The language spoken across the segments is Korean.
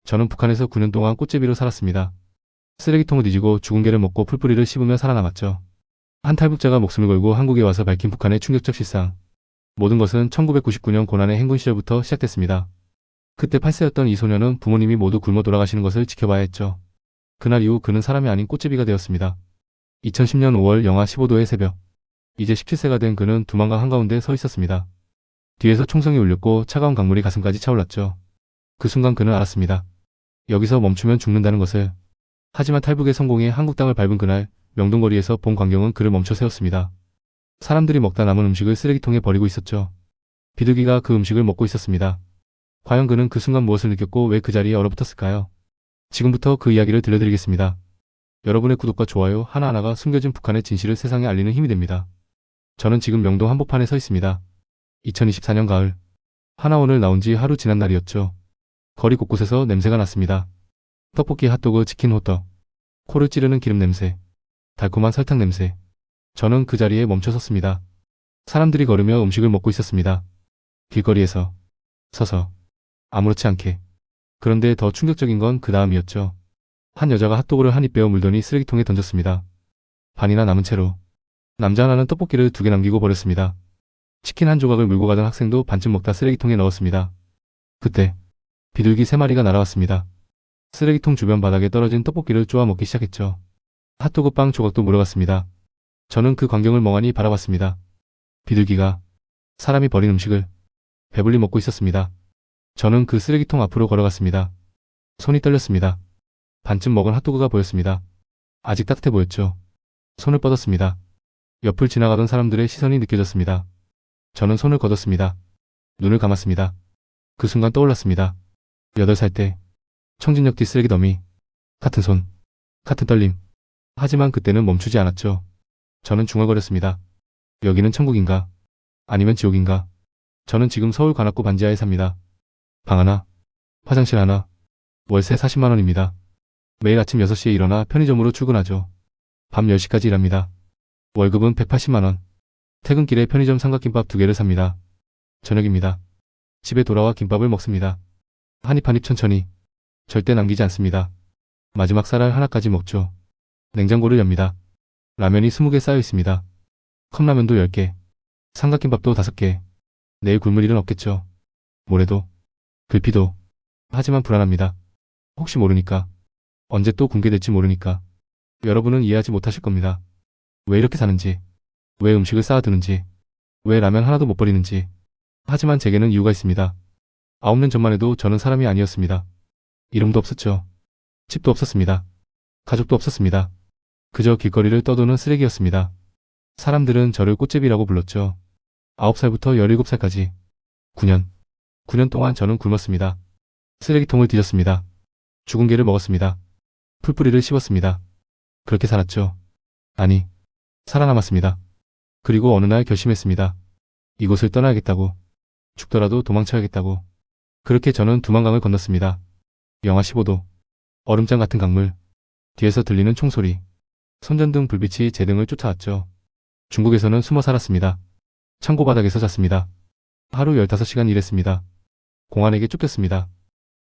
저는 북한에서 9년 동안 꽃제비로 살았습니다. 쓰레기통을 뒤지고 죽은 개를 먹고 풀뿌리를 씹으며 살아남았죠. 한 탈북자가 목숨을 걸고 한국에 와서 밝힌 북한의 충격적 실상. 모든 것은 1999년 고난의 행군 시절부터 시작됐습니다. 그때 8세였던 이 소녀는 부모님이 모두 굶어 돌아가시는 것을 지켜봐야 했죠. 그날 이후 그는 사람이 아닌 꽃제비가 되었습니다. 2010년 5월 영하 15도의 새벽. 이제 17세가 된 그는 두만강 한가운데 서 있었습니다. 뒤에서 총성이 울렸고 차가운 강물이 가슴까지 차올랐죠. 그 순간 그는 알았습니다. 여기서 멈추면 죽는다는 것을. 하지만 탈북에 성공해 한국 땅을 밟은 그날 명동거리에서 본 광경은 그를 멈춰 세웠습니다. 사람들이 먹다 남은 음식을 쓰레기통에 버리고 있었죠. 비둘기가 그 음식을 먹고 있었습니다. 과연 그는 그 순간 무엇을 느꼈고 왜 그 자리에 얼어붙었을까요? 지금부터 그 이야기를 들려드리겠습니다. 여러분의 구독과 좋아요 하나하나가 숨겨진 북한의 진실을 세상에 알리는 힘이 됩니다. 저는 지금 명동 한복판에 서 있습니다. 2024년 가을. 하나원을 나온 지 하루 지난 날이었죠. 거리 곳곳에서 냄새가 났습니다. 떡볶이, 핫도그, 치킨, 호떡. 코를 찌르는 기름 냄새. 달콤한 설탕 냄새. 저는 그 자리에 멈춰 섰습니다. 사람들이 걸으며 음식을 먹고 있었습니다. 길거리에서. 서서. 아무렇지 않게. 그런데 더 충격적인 건 그 다음이었죠. 한 여자가 핫도그를 한 입 베어 물더니 쓰레기통에 던졌습니다. 반이나 남은 채로. 남자 하나는 떡볶이를 2개 남기고 버렸습니다. 치킨 한 조각을 물고 가던 학생도 반쯤 먹다 쓰레기통에 넣었습니다. 그때 비둘기 3마리가 날아왔습니다. 쓰레기통 주변 바닥에 떨어진 떡볶이를 쪼아 먹기 시작했죠. 핫도그 빵 조각도 물어갔습니다. 저는 그 광경을 멍하니 바라봤습니다. 비둘기가 사람이 버린 음식을 배불리 먹고 있었습니다. 저는 그 쓰레기통 앞으로 걸어갔습니다. 손이 떨렸습니다. 반쯤 먹은 핫도그가 보였습니다. 아직 따뜻해 보였죠. 손을 뻗었습니다. 옆을 지나가던 사람들의 시선이 느껴졌습니다. 저는 손을 걷었습니다. 눈을 감았습니다. 그 순간 떠올랐습니다. 8살 때 청진역 뒤 쓰레기 더미. 같은 손, 같은 떨림. 하지만 그때는 멈추지 않았죠. 저는 중얼거렸습니다. 여기는 천국인가? 아니면 지옥인가? 저는 지금 서울 관악구 반지하에 삽니다. 방 하나, 화장실 하나, 월세 40만 원입니다. 매일 아침 6시에 일어나 편의점으로 출근하죠. 밤 10시까지 일합니다. 월급은 180만 원. 퇴근길에 편의점 삼각김밥 2개를 삽니다. 저녁입니다. 집에 돌아와 김밥을 먹습니다. 한 입 한 입 천천히. 절대 남기지 않습니다. 마지막 쌀알 하나까지 먹죠. 냉장고를 엽니다. 라면이 20개 쌓여 있습니다. 컵라면도 10개. 삼각김밥도 5개. 내일 굶을 일은 없겠죠. 모레도. 불피도. 하지만 불안합니다. 혹시 모르니까. 언제 또 굶게 될지 모르니까. 여러분은 이해하지 못하실 겁니다. 왜 이렇게 사는지. 왜 음식을 쌓아두는지. 왜 라면 하나도 못 버리는지. 하지만 제게는 이유가 있습니다. 9년 전만 해도 저는 사람이 아니었습니다. 이름도 없었죠. 집도 없었습니다. 가족도 없었습니다. 그저 길거리를 떠도는 쓰레기였습니다. 사람들은 저를 꽃제비라고 불렀죠. 9살부터 17살까지. 9년 동안 저는 굶었습니다. 쓰레기통을 뒤졌습니다. 죽은 개를 먹었습니다. 풀뿌리를 씹었습니다. 그렇게 살았죠. 아니, 살아남았습니다. 그리고 어느 날 결심했습니다. 이곳을 떠나야겠다고. 죽더라도 도망쳐야겠다고. 그렇게 저는 두만강을 건넜습니다. 영하 15도. 얼음장 같은 강물. 뒤에서 들리는 총소리. 손전등 불빛이 제 등을 쫓아왔죠. 중국에서는 숨어 살았습니다. 창고 바닥에서 잤습니다. 하루 15시간 일했습니다. 공안에게 쫓겼습니다.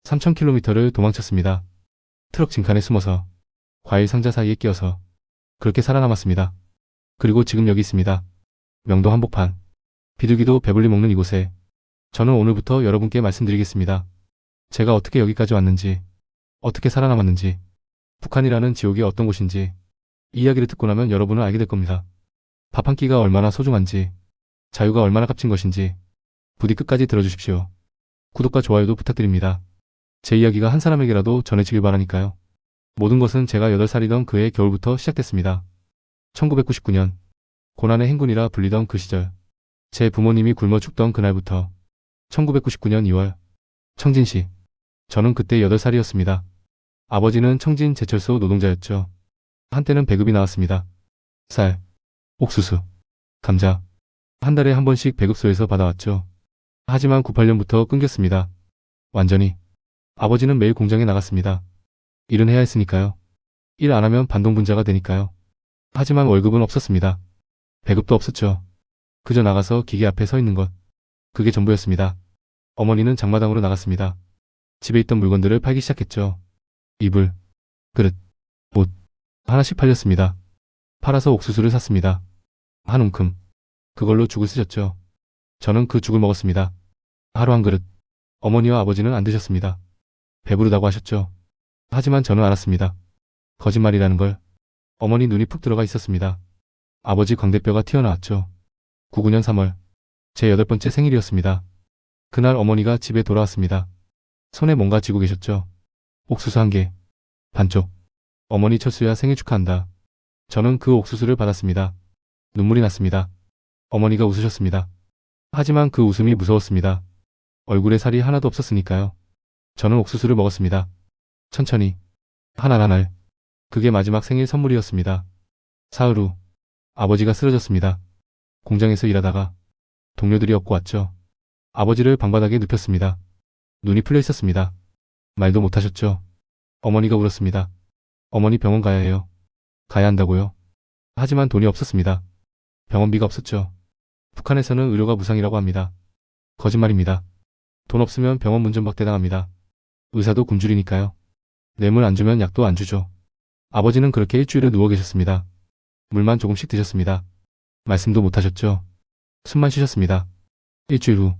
3000km를 도망쳤습니다. 트럭 징칸에 숨어서. 과일 상자 사이에 끼어서. 그렇게 살아남았습니다. 그리고 지금 여기 있습니다. 명동 한복판. 비둘기도 배불리 먹는 이곳에. 저는 오늘부터 여러분께 말씀드리겠습니다. 제가 어떻게 여기까지 왔는지, 어떻게 살아남았는지, 북한이라는 지옥이 어떤 곳인지, 이 이야기를 듣고 나면 여러분은 알게 될 겁니다. 밥 한 끼가 얼마나 소중한지, 자유가 얼마나 값진 것인지, 부디 끝까지 들어주십시오. 구독과 좋아요도 부탁드립니다. 제 이야기가 한 사람에게라도 전해지길 바라니까요. 모든 것은 제가 8살이던 그해 겨울부터 시작됐습니다. 1999년, 고난의 행군이라 불리던 그 시절, 제 부모님이 굶어 죽던 그날부터 1999년 2월, 청진시. 저는 그때 8살이었습니다. 아버지는 청진 제철소 노동자였죠. 한때는 배급이 나왔습니다. 쌀, 옥수수, 감자. 한 달에 한 번씩 배급소에서 받아왔죠. 하지만 98년부터 끊겼습니다. 완전히. 아버지는 매일 공장에 나갔습니다. 일은 해야 했으니까요. 일 안 하면 반동분자가 되니까요. 하지만 월급은 없었습니다. 배급도 없었죠. 그저 나가서 기계 앞에 서 있는 것. 그게 전부였습니다. 어머니는 장마당으로 나갔습니다. 집에 있던 물건들을 팔기 시작했죠. 이불, 그릇, 옷, 하나씩 팔렸습니다. 팔아서 옥수수를 샀습니다. 한 움큼. 그걸로 죽을 쓰셨죠. 저는 그 죽을 먹었습니다. 하루 한 그릇. 어머니와 아버지는 안 드셨습니다. 배부르다고 하셨죠. 하지만 저는 알았습니다. 거짓말이라는 걸. 어머니 눈이 푹 들어가 있었습니다. 아버지 광대뼈가 튀어나왔죠. 99년 3월. 제 8번째 생일이었습니다. 그날 어머니가 집에 돌아왔습니다. 손에 뭔가 쥐고 계셨죠. 옥수수 한 개. 반쪽. 어머니 철수야 생일 축하한다. 저는 그 옥수수를 받았습니다. 눈물이 났습니다. 어머니가 웃으셨습니다. 하지만 그 웃음이 무서웠습니다. 얼굴에 살이 하나도 없었으니까요. 저는 옥수수를 먹었습니다. 천천히. 한 알 한 알. 그게 마지막 생일 선물이었습니다. 사흘 후. 아버지가 쓰러졌습니다. 공장에서 일하다가 동료들이 업고 왔죠. 아버지를 방바닥에 눕혔습니다. 눈이 풀려 있었습니다. 말도 못하셨죠. 어머니가 울었습니다. 어머니 병원 가야 해요. 가야 한다고요. 하지만 돈이 없었습니다. 병원비가 없었죠. 북한에서는 의료가 무상이라고 합니다. 거짓말입니다. 돈 없으면 병원 문전박대 당합니다. 의사도 굶주리니까요. 뇌물 안 주면 약도 안 주죠. 아버지는 그렇게 일주일을 누워 계셨습니다. 물만 조금씩 드셨습니다. 말씀도 못하셨죠. 숨만 쉬셨습니다. 일주일 후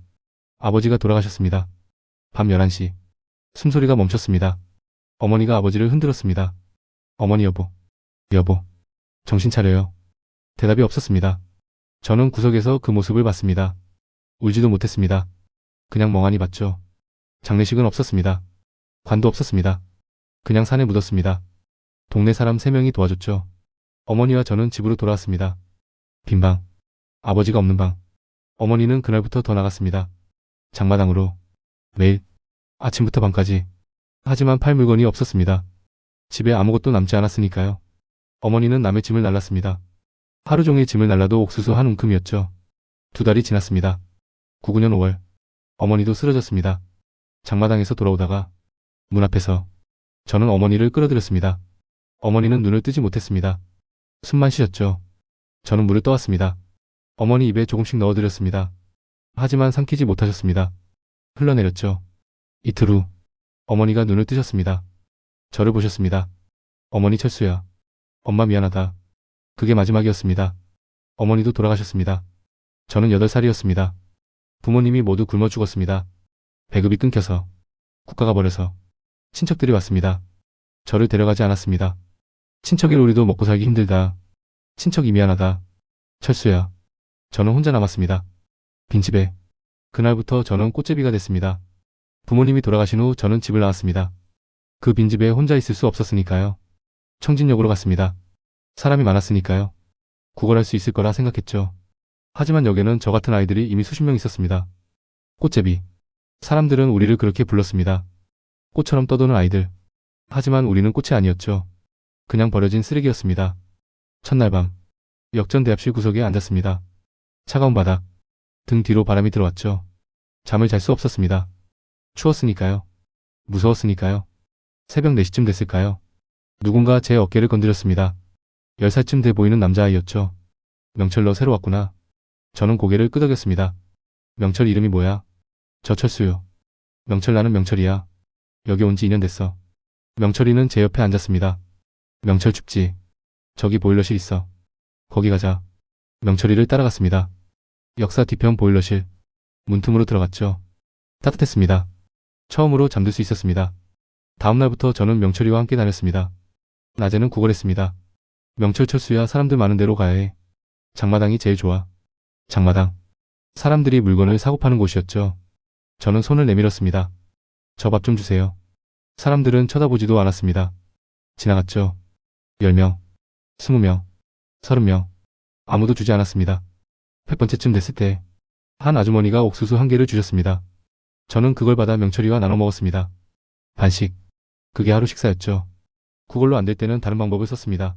아버지가 돌아가셨습니다. 밤 11시. 숨소리가 멈췄습니다. 어머니가 아버지를 흔들었습니다. 어머니 여보. 여보. 정신 차려요. 대답이 없었습니다. 저는 구석에서 그 모습을 봤습니다. 울지도 못했습니다. 그냥 멍하니 봤죠. 장례식은 없었습니다. 관도 없었습니다. 그냥 산에 묻었습니다. 동네 사람 3명이 도와줬죠. 어머니와 저는 집으로 돌아왔습니다. 빈 방. 아버지가 없는 방. 어머니는 그날부터 더 나갔습니다. 장마당으로. 매일. 아침부터 밤까지. 하지만 팔 물건이 없었습니다. 집에 아무것도 남지 않았으니까요. 어머니는 남의 짐을 날랐습니다. 하루 종일 짐을 날라도 옥수수 한 움큼이었죠. 2달이 지났습니다. 99년 5월. 어머니도 쓰러졌습니다. 장마당에서 돌아오다가 문 앞에서 저는 어머니를 끌어들였습니다. 어머니는 눈을 뜨지 못했습니다. 숨만 쉬셨죠. 저는 물을 떠왔습니다. 어머니 입에 조금씩 넣어드렸습니다. 하지만 삼키지 못하셨습니다. 흘러내렸죠. 이틀 후 어머니가 눈을 뜨셨습니다. 저를 보셨습니다. 어머니 철수야. 엄마 미안하다. 그게 마지막이었습니다. 어머니도 돌아가셨습니다. 저는 8살이었습니다. 부모님이 모두 굶어 죽었습니다. 배급이 끊겨서. 국가가 버려서. 친척들이 왔습니다. 저를 데려가지 않았습니다. 친척일 우리도 먹고 살기 힘들다. 친척이 미안하다. 철수야. 저는 혼자 남았습니다. 빈집에. 그날부터 저는 꽃제비가 됐습니다. 부모님이 돌아가신 후 저는 집을 나왔습니다. 그 빈집에 혼자 있을 수 없었으니까요. 청진역으로 갔습니다. 사람이 많았으니까요. 구걸할 수 있을 거라 생각했죠. 하지만 역에는 저 같은 아이들이 이미 수십 명 있었습니다. 꽃제비. 사람들은 우리를 그렇게 불렀습니다. 꽃처럼 떠도는 아이들. 하지만 우리는 꽃이 아니었죠. 그냥 버려진 쓰레기였습니다. 첫날 밤. 역전대합실 구석에 앉았습니다. 차가운 바닥. 등 뒤로 바람이 들어왔죠. 잠을 잘 수 없었습니다. 추웠으니까요. 무서웠으니까요. 새벽 4시쯤 됐을까요? 누군가 제 어깨를 건드렸습니다. 10살쯤 돼 보이는 남자아이였죠. 명철 너 새로 왔구나. 저는 고개를 끄덕였습니다. 명철 이름이 뭐야? 저 철수요. 명철 나는 명철이야. 여기 온 지 2년 됐어. 명철이는 제 옆에 앉았습니다. 명철 춥지? 저기 보일러실 있어. 거기 가자. 명철이를 따라갔습니다. 역사 뒤편 보일러실. 문틈으로 들어갔죠. 따뜻했습니다. 처음으로 잠들 수 있었습니다. 다음날부터 저는 명철이와 함께 다녔습니다. 낮에는 구걸했습니다. 명철 철수야 사람들 많은 데로 가야 해. 장마당이 제일 좋아. 장마당. 사람들이 물건을 사고 파는 곳이었죠. 저는 손을 내밀었습니다. 저 밥 좀 주세요. 사람들은 쳐다보지도 않았습니다. 지나갔죠. 10명, 20명, 30명. 아무도 주지 않았습니다. 100번째쯤 됐을 때 한 아주머니가 옥수수 한 개를 주셨습니다. 저는 그걸 받아 명철이와 나눠 먹었습니다. 반씩. 그게 하루 식사였죠. 그걸로 안 될 때는 다른 방법을 썼습니다.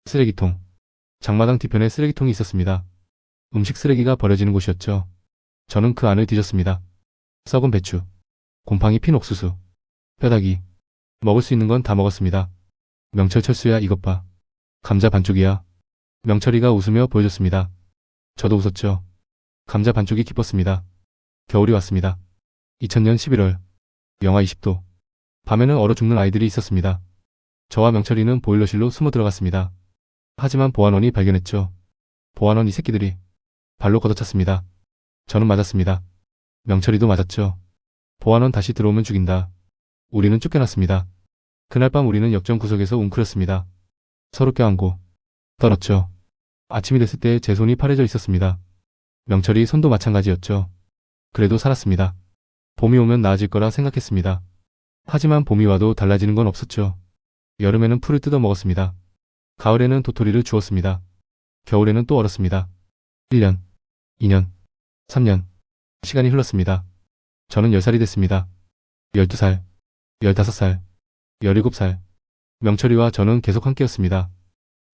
쓰레기통. 장마당 뒤편에 쓰레기통이 있었습니다. 음식 쓰레기가 버려지는 곳이었죠. 저는 그 안을 뒤졌습니다. 썩은 배추. 곰팡이 핀 옥수수. 뼈다귀. 먹을 수 있는 건 다 먹었습니다. 명철 철수야 이것 봐. 감자 반쪽이야. 명철이가 웃으며 보여줬습니다. 저도 웃었죠. 감자 반쪽이 기뻤습니다. 겨울이 왔습니다. 2000년 11월. 영하 20도. 밤에는 얼어 죽는 아이들이 있었습니다. 저와 명철이는 보일러실로 숨어 들어갔습니다. 하지만 보안원이 발견했죠. 보안원 이 새끼들이 발로 걷어찼습니다. 저는 맞았습니다. 명철이도 맞았죠. 보안원 다시 들어오면 죽인다. 우리는 쫓겨났습니다. 그날 밤 우리는 역전 구석에서 웅크렸습니다. 서로 껴안고 떨었죠. 아침이 됐을 때 제 손이 파래져 있었습니다. 명철이 손도 마찬가지였죠. 그래도 살았습니다. 봄이 오면 나아질 거라 생각했습니다. 하지만 봄이 와도 달라지는 건 없었죠. 여름에는 풀을 뜯어 먹었습니다. 가을에는 도토리를 주웠습니다. 겨울에는 또 얼었습니다. 1년, 2년, 3년. 시간이 흘렀습니다. 저는 10살이 됐습니다. 12살, 15살, 17살. 명철이와 저는 계속 함께였습니다.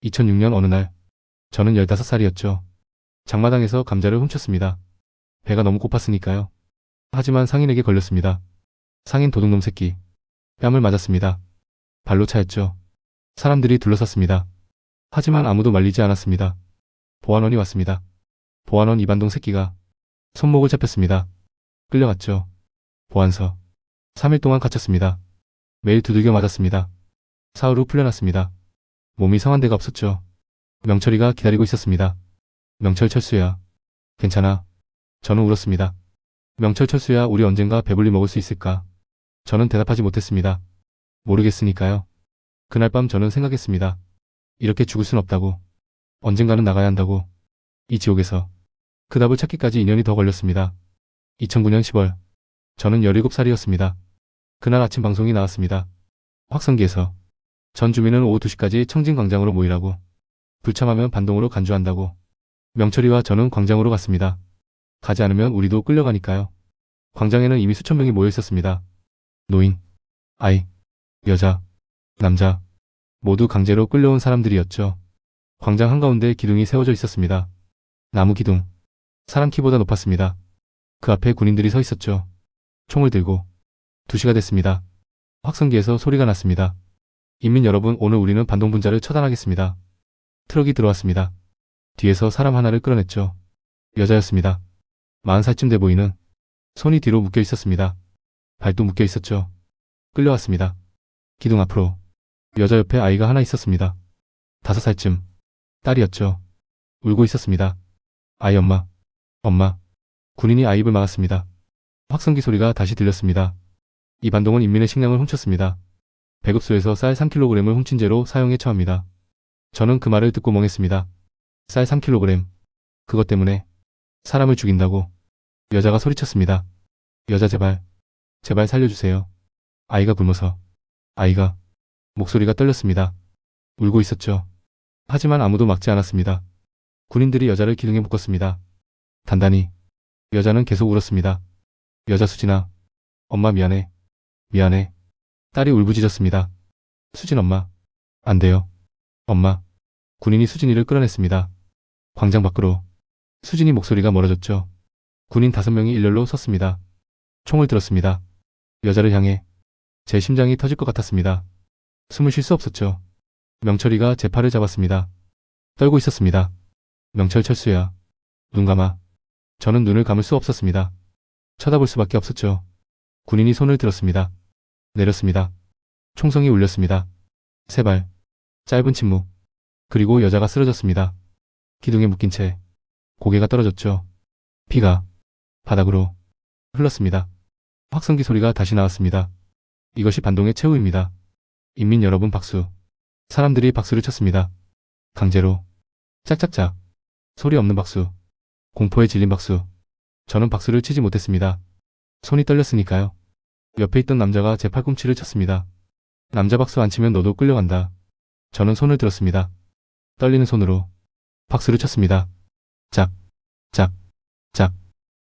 2006년 어느 날, 저는 15살이었죠. 장마당에서 감자를 훔쳤습니다. 배가 너무 고팠으니까요. 하지만 상인에게 걸렸습니다. 상인 도둑놈 새끼. 뺨을 맞았습니다. 발로 차였죠. 사람들이 둘러쌌습니다. 하지만 아무도 말리지 않았습니다. 보안원이 왔습니다. 보안원 이반동 새끼가 손목을 잡혔습니다. 끌려갔죠. 보안서. 3일 동안 갇혔습니다. 매일 두들겨 맞았습니다. 사흘 후 풀려났습니다. 몸이 상한 데가 없었죠. 명철이가 기다리고 있었습니다. 명철 철수야. 괜찮아. 저는 울었습니다. 명철 철수야, 우리 언젠가 배불리 먹을 수 있을까? 저는 대답하지 못했습니다. 모르겠으니까요. 그날 밤 저는 생각했습니다. 이렇게 죽을 순 없다고. 언젠가는 나가야 한다고. 이 지옥에서. 그 답을 찾기까지 2년이 더 걸렸습니다. 2009년 10월. 저는 17살이었습니다. 그날 아침 방송이 나왔습니다. 확성기에서. 전 주민은 오후 2시까지 청진광장으로 모이라고. 불참하면 반동으로 간주한다고. 명철이와 저는 광장으로 갔습니다. 가지 않으면 우리도 끌려가니까요. 광장에는 이미 수천 명이 모여 있었습니다. 노인, 아이, 여자, 남자. 모두 강제로 끌려온 사람들이었죠. 광장 한가운데 기둥이 세워져 있었습니다. 나무 기둥. 사람 키보다 높았습니다. 그 앞에 군인들이 서 있었죠. 총을 들고. 2시가 됐습니다. 확성기에서 소리가 났습니다. 인민 여러분, 오늘 우리는 반동분자를 처단하겠습니다. 트럭이 들어왔습니다. 뒤에서 사람 하나를 끌어냈죠. 여자였습니다. 40살쯤 돼 보이는. 손이 뒤로 묶여 있었습니다. 발도 묶여 있었죠. 끌려왔습니다. 기둥 앞으로. 여자 옆에 아이가 하나 있었습니다. 5살쯤. 딸이었죠. 울고 있었습니다. 아이 엄마. 엄마. 군인이 아이 입을 막았습니다. 확성기 소리가 다시 들렸습니다. 이 반동은 인민의 식량을 훔쳤습니다. 배급소에서 쌀 3kg을 훔친 죄로 사형에 처합니다. 저는 그 말을 듣고 멍했습니다. 쌀 3kg. 그것 때문에 사람을 죽인다고. 여자가 소리쳤습니다. 여자 제발. 제발 살려주세요. 아이가 굶어서. 아이가. 목소리가 떨렸습니다. 울고 있었죠. 하지만 아무도 막지 않았습니다. 군인들이 여자를 기둥에 묶었습니다. 단단히. 여자는 계속 울었습니다. 여자 수진아. 엄마 미안해. 미안해. 딸이 울부짖었습니다. 수진 엄마. 안 돼요. 엄마. 군인이 수진이를 끌어냈습니다. 광장 밖으로. 수진이 목소리가 멀어졌죠. 군인 5명이 일렬로 섰습니다. 총을 들었습니다. 여자를 향해. 제 심장이 터질 것 같았습니다. 숨을 쉴 수 없었죠. 명철이가 제 팔을 잡았습니다. 떨고 있었습니다. 명철 철수야. 눈 감아. 저는 눈을 감을 수 없었습니다. 쳐다볼 수밖에 없었죠. 군인이 손을 들었습니다. 내렸습니다. 총성이 울렸습니다. 3발. 짧은 침묵. 그리고 여자가 쓰러졌습니다. 기둥에 묶인 채. 고개가 떨어졌죠. 피가 바닥으로 흘렀습니다. 확성기 소리가 다시 나왔습니다. 이것이 반동의 최후입니다. 인민 여러분 박수. 사람들이 박수를 쳤습니다. 강제로. 짝짝짝. 소리 없는 박수. 공포에 질린 박수. 저는 박수를 치지 못했습니다. 손이 떨렸으니까요. 옆에 있던 남자가 제 팔꿈치를 쳤습니다. 남자 박수 안 치면 너도 끌려간다. 저는 손을 들었습니다. 떨리는 손으로 박수를 쳤습니다. 짝, 짝, 짝.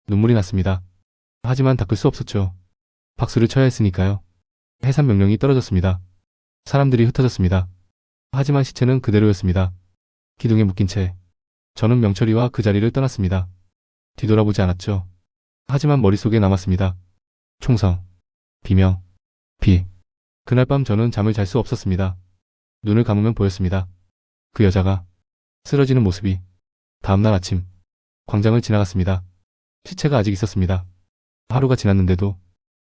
눈물이 났습니다. 하지만 닦을 수 없었죠. 박수를 쳐야 했으니까요. 해산 명령이 떨어졌습니다. 사람들이 흩어졌습니다. 하지만 시체는 그대로였습니다. 기둥에 묶인 채. 저는 명철이와 그 자리를 떠났습니다. 뒤돌아보지 않았죠. 하지만 머릿속에 남았습니다. 총성, 비명, 비. 그날 밤 저는 잠을 잘 수 없었습니다. 눈을 감으면 보였습니다. 그 여자가 쓰러지는 모습이. 다음날 아침 광장을 지나갔습니다. 시체가 아직 있었습니다. 하루가 지났는데도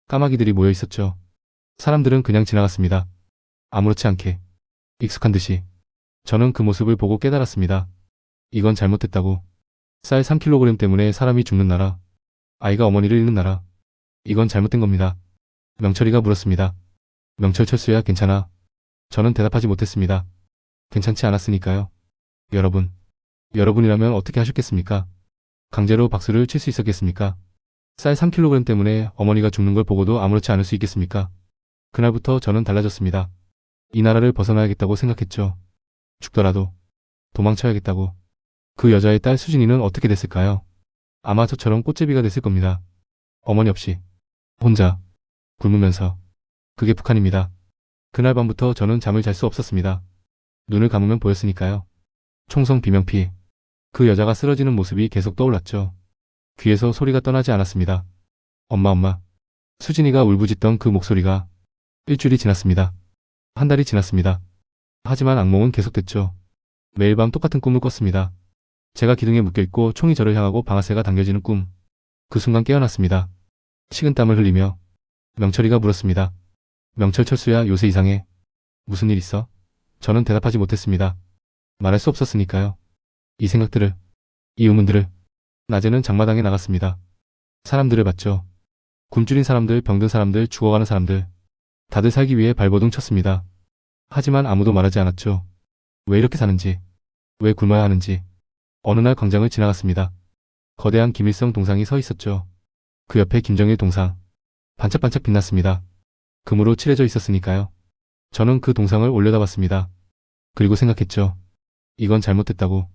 까마귀들이 모여 있었죠. 사람들은 그냥 지나갔습니다. 아무렇지 않게, 익숙한 듯이. 저는 그 모습을 보고 깨달았습니다. 이건 잘못됐다고. 쌀 3kg 때문에 사람이 죽는 나라. 아이가 어머니를 잃는 나라. 이건 잘못된 겁니다. 명철이가 물었습니다. 명철 철수야 괜찮아? 저는 대답하지 못했습니다. 괜찮지 않았으니까요. 여러분이라면 어떻게 하셨겠습니까? 강제로 박수를 칠 수 있었겠습니까? 쌀 3kg 때문에 어머니가 죽는 걸 보고도 아무렇지 않을 수 있겠습니까? 그날부터 저는 달라졌습니다. 이 나라를 벗어나야겠다고 생각했죠. 죽더라도 도망쳐야겠다고. 그 여자의 딸 수진이는 어떻게 됐을까요? 아마 저처럼 꽃제비가 됐을 겁니다. 어머니 없이 혼자 굶으면서. 그게 북한입니다. 그날 밤부터 저는 잠을 잘 수 없었습니다. 눈을 감으면 보였으니까요. 총성 비명피. 그 여자가 쓰러지는 모습이 계속 떠올랐죠. 귀에서 소리가 떠나지 않았습니다. 엄마. 수진이가 울부짖던 그 목소리가. 일주일이 지났습니다. 한 달이 지났습니다. 하지만 악몽은 계속됐죠. 매일 밤 똑같은 꿈을 꿨습니다. 제가 기둥에 묶여있고 총이 저를 향하고 방아쇠가 당겨지는 꿈. 그 순간 깨어났습니다. 식은땀을 흘리며 명철이가 물었습니다. 명철 철수야 요새 이상해. 무슨 일 있어? 저는 대답하지 못했습니다. 말할 수 없었으니까요. 이 생각들을, 이 의문들을. 낮에는 장마당에 나갔습니다. 사람들을 봤죠. 굶주린 사람들, 병든 사람들, 죽어가는 사람들. 다들 살기 위해 발버둥 쳤습니다. 하지만 아무도 말하지 않았죠. 왜 이렇게 사는지, 왜 굶어야 하는지. 어느 날 광장을 지나갔습니다. 거대한 김일성 동상이 서 있었죠. 그 옆에 김정일 동상. 반짝반짝 빛났습니다. 금으로 칠해져 있었으니까요. 저는 그 동상을 올려다봤습니다. 그리고 생각했죠. 이건 잘못됐다고.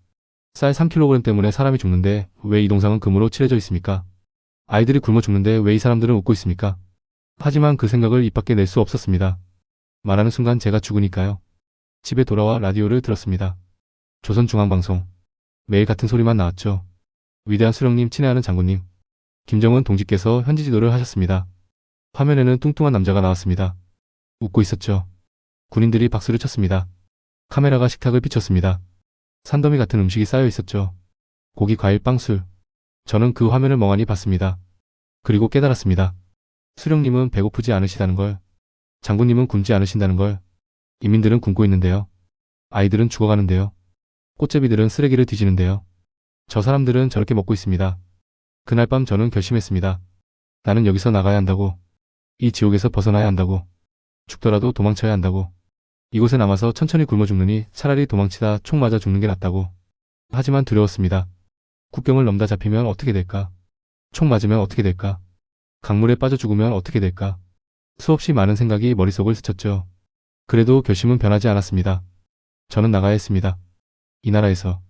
쌀 3kg 때문에 사람이 죽는데 왜 이 동상은 금으로 칠해져 있습니까? 아이들이 굶어 죽는데 왜 이 사람들은 웃고 있습니까? 하지만 그 생각을 입 밖에 낼 수 없었습니다. 말하는 순간 제가 죽으니까요. 집에 돌아와 라디오를 들었습니다. 조선중앙방송. 매일 같은 소리만 나왔죠. 위대한 수령님, 친애하는 장군님. 김정은 동지께서 현지 지도를 하셨습니다. 화면에는 뚱뚱한 남자가 나왔습니다. 웃고 있었죠. 군인들이 박수를 쳤습니다. 카메라가 식탁을 비췄습니다. 산더미 같은 음식이 쌓여 있었죠. 고기, 과일, 빵, 술. 저는 그 화면을 멍하니 봤습니다. 그리고 깨달았습니다. 수령님은 배고프지 않으시다는 걸. 장군님은 굶지 않으신다는 걸. 인민들은 굶고 있는데요. 아이들은 죽어가는데요. 꽃제비들은 쓰레기를 뒤지는데요. 저 사람들은 저렇게 먹고 있습니다. 그날 밤 저는 결심했습니다. 나는 여기서 나가야 한다고. 이 지옥에서 벗어나야 한다고. 죽더라도 도망쳐야 한다고. 이곳에 남아서 천천히 굶어 죽느니 차라리 도망치다 총 맞아 죽는 게 낫다고. 하지만 두려웠습니다. 국경을 넘다 잡히면 어떻게 될까? 총 맞으면 어떻게 될까? 강물에 빠져 죽으면 어떻게 될까? 수없이 많은 생각이 머릿속을 스쳤죠. 그래도 결심은 변하지 않았습니다. 저는 나가야 했습니다. 이 나라에서,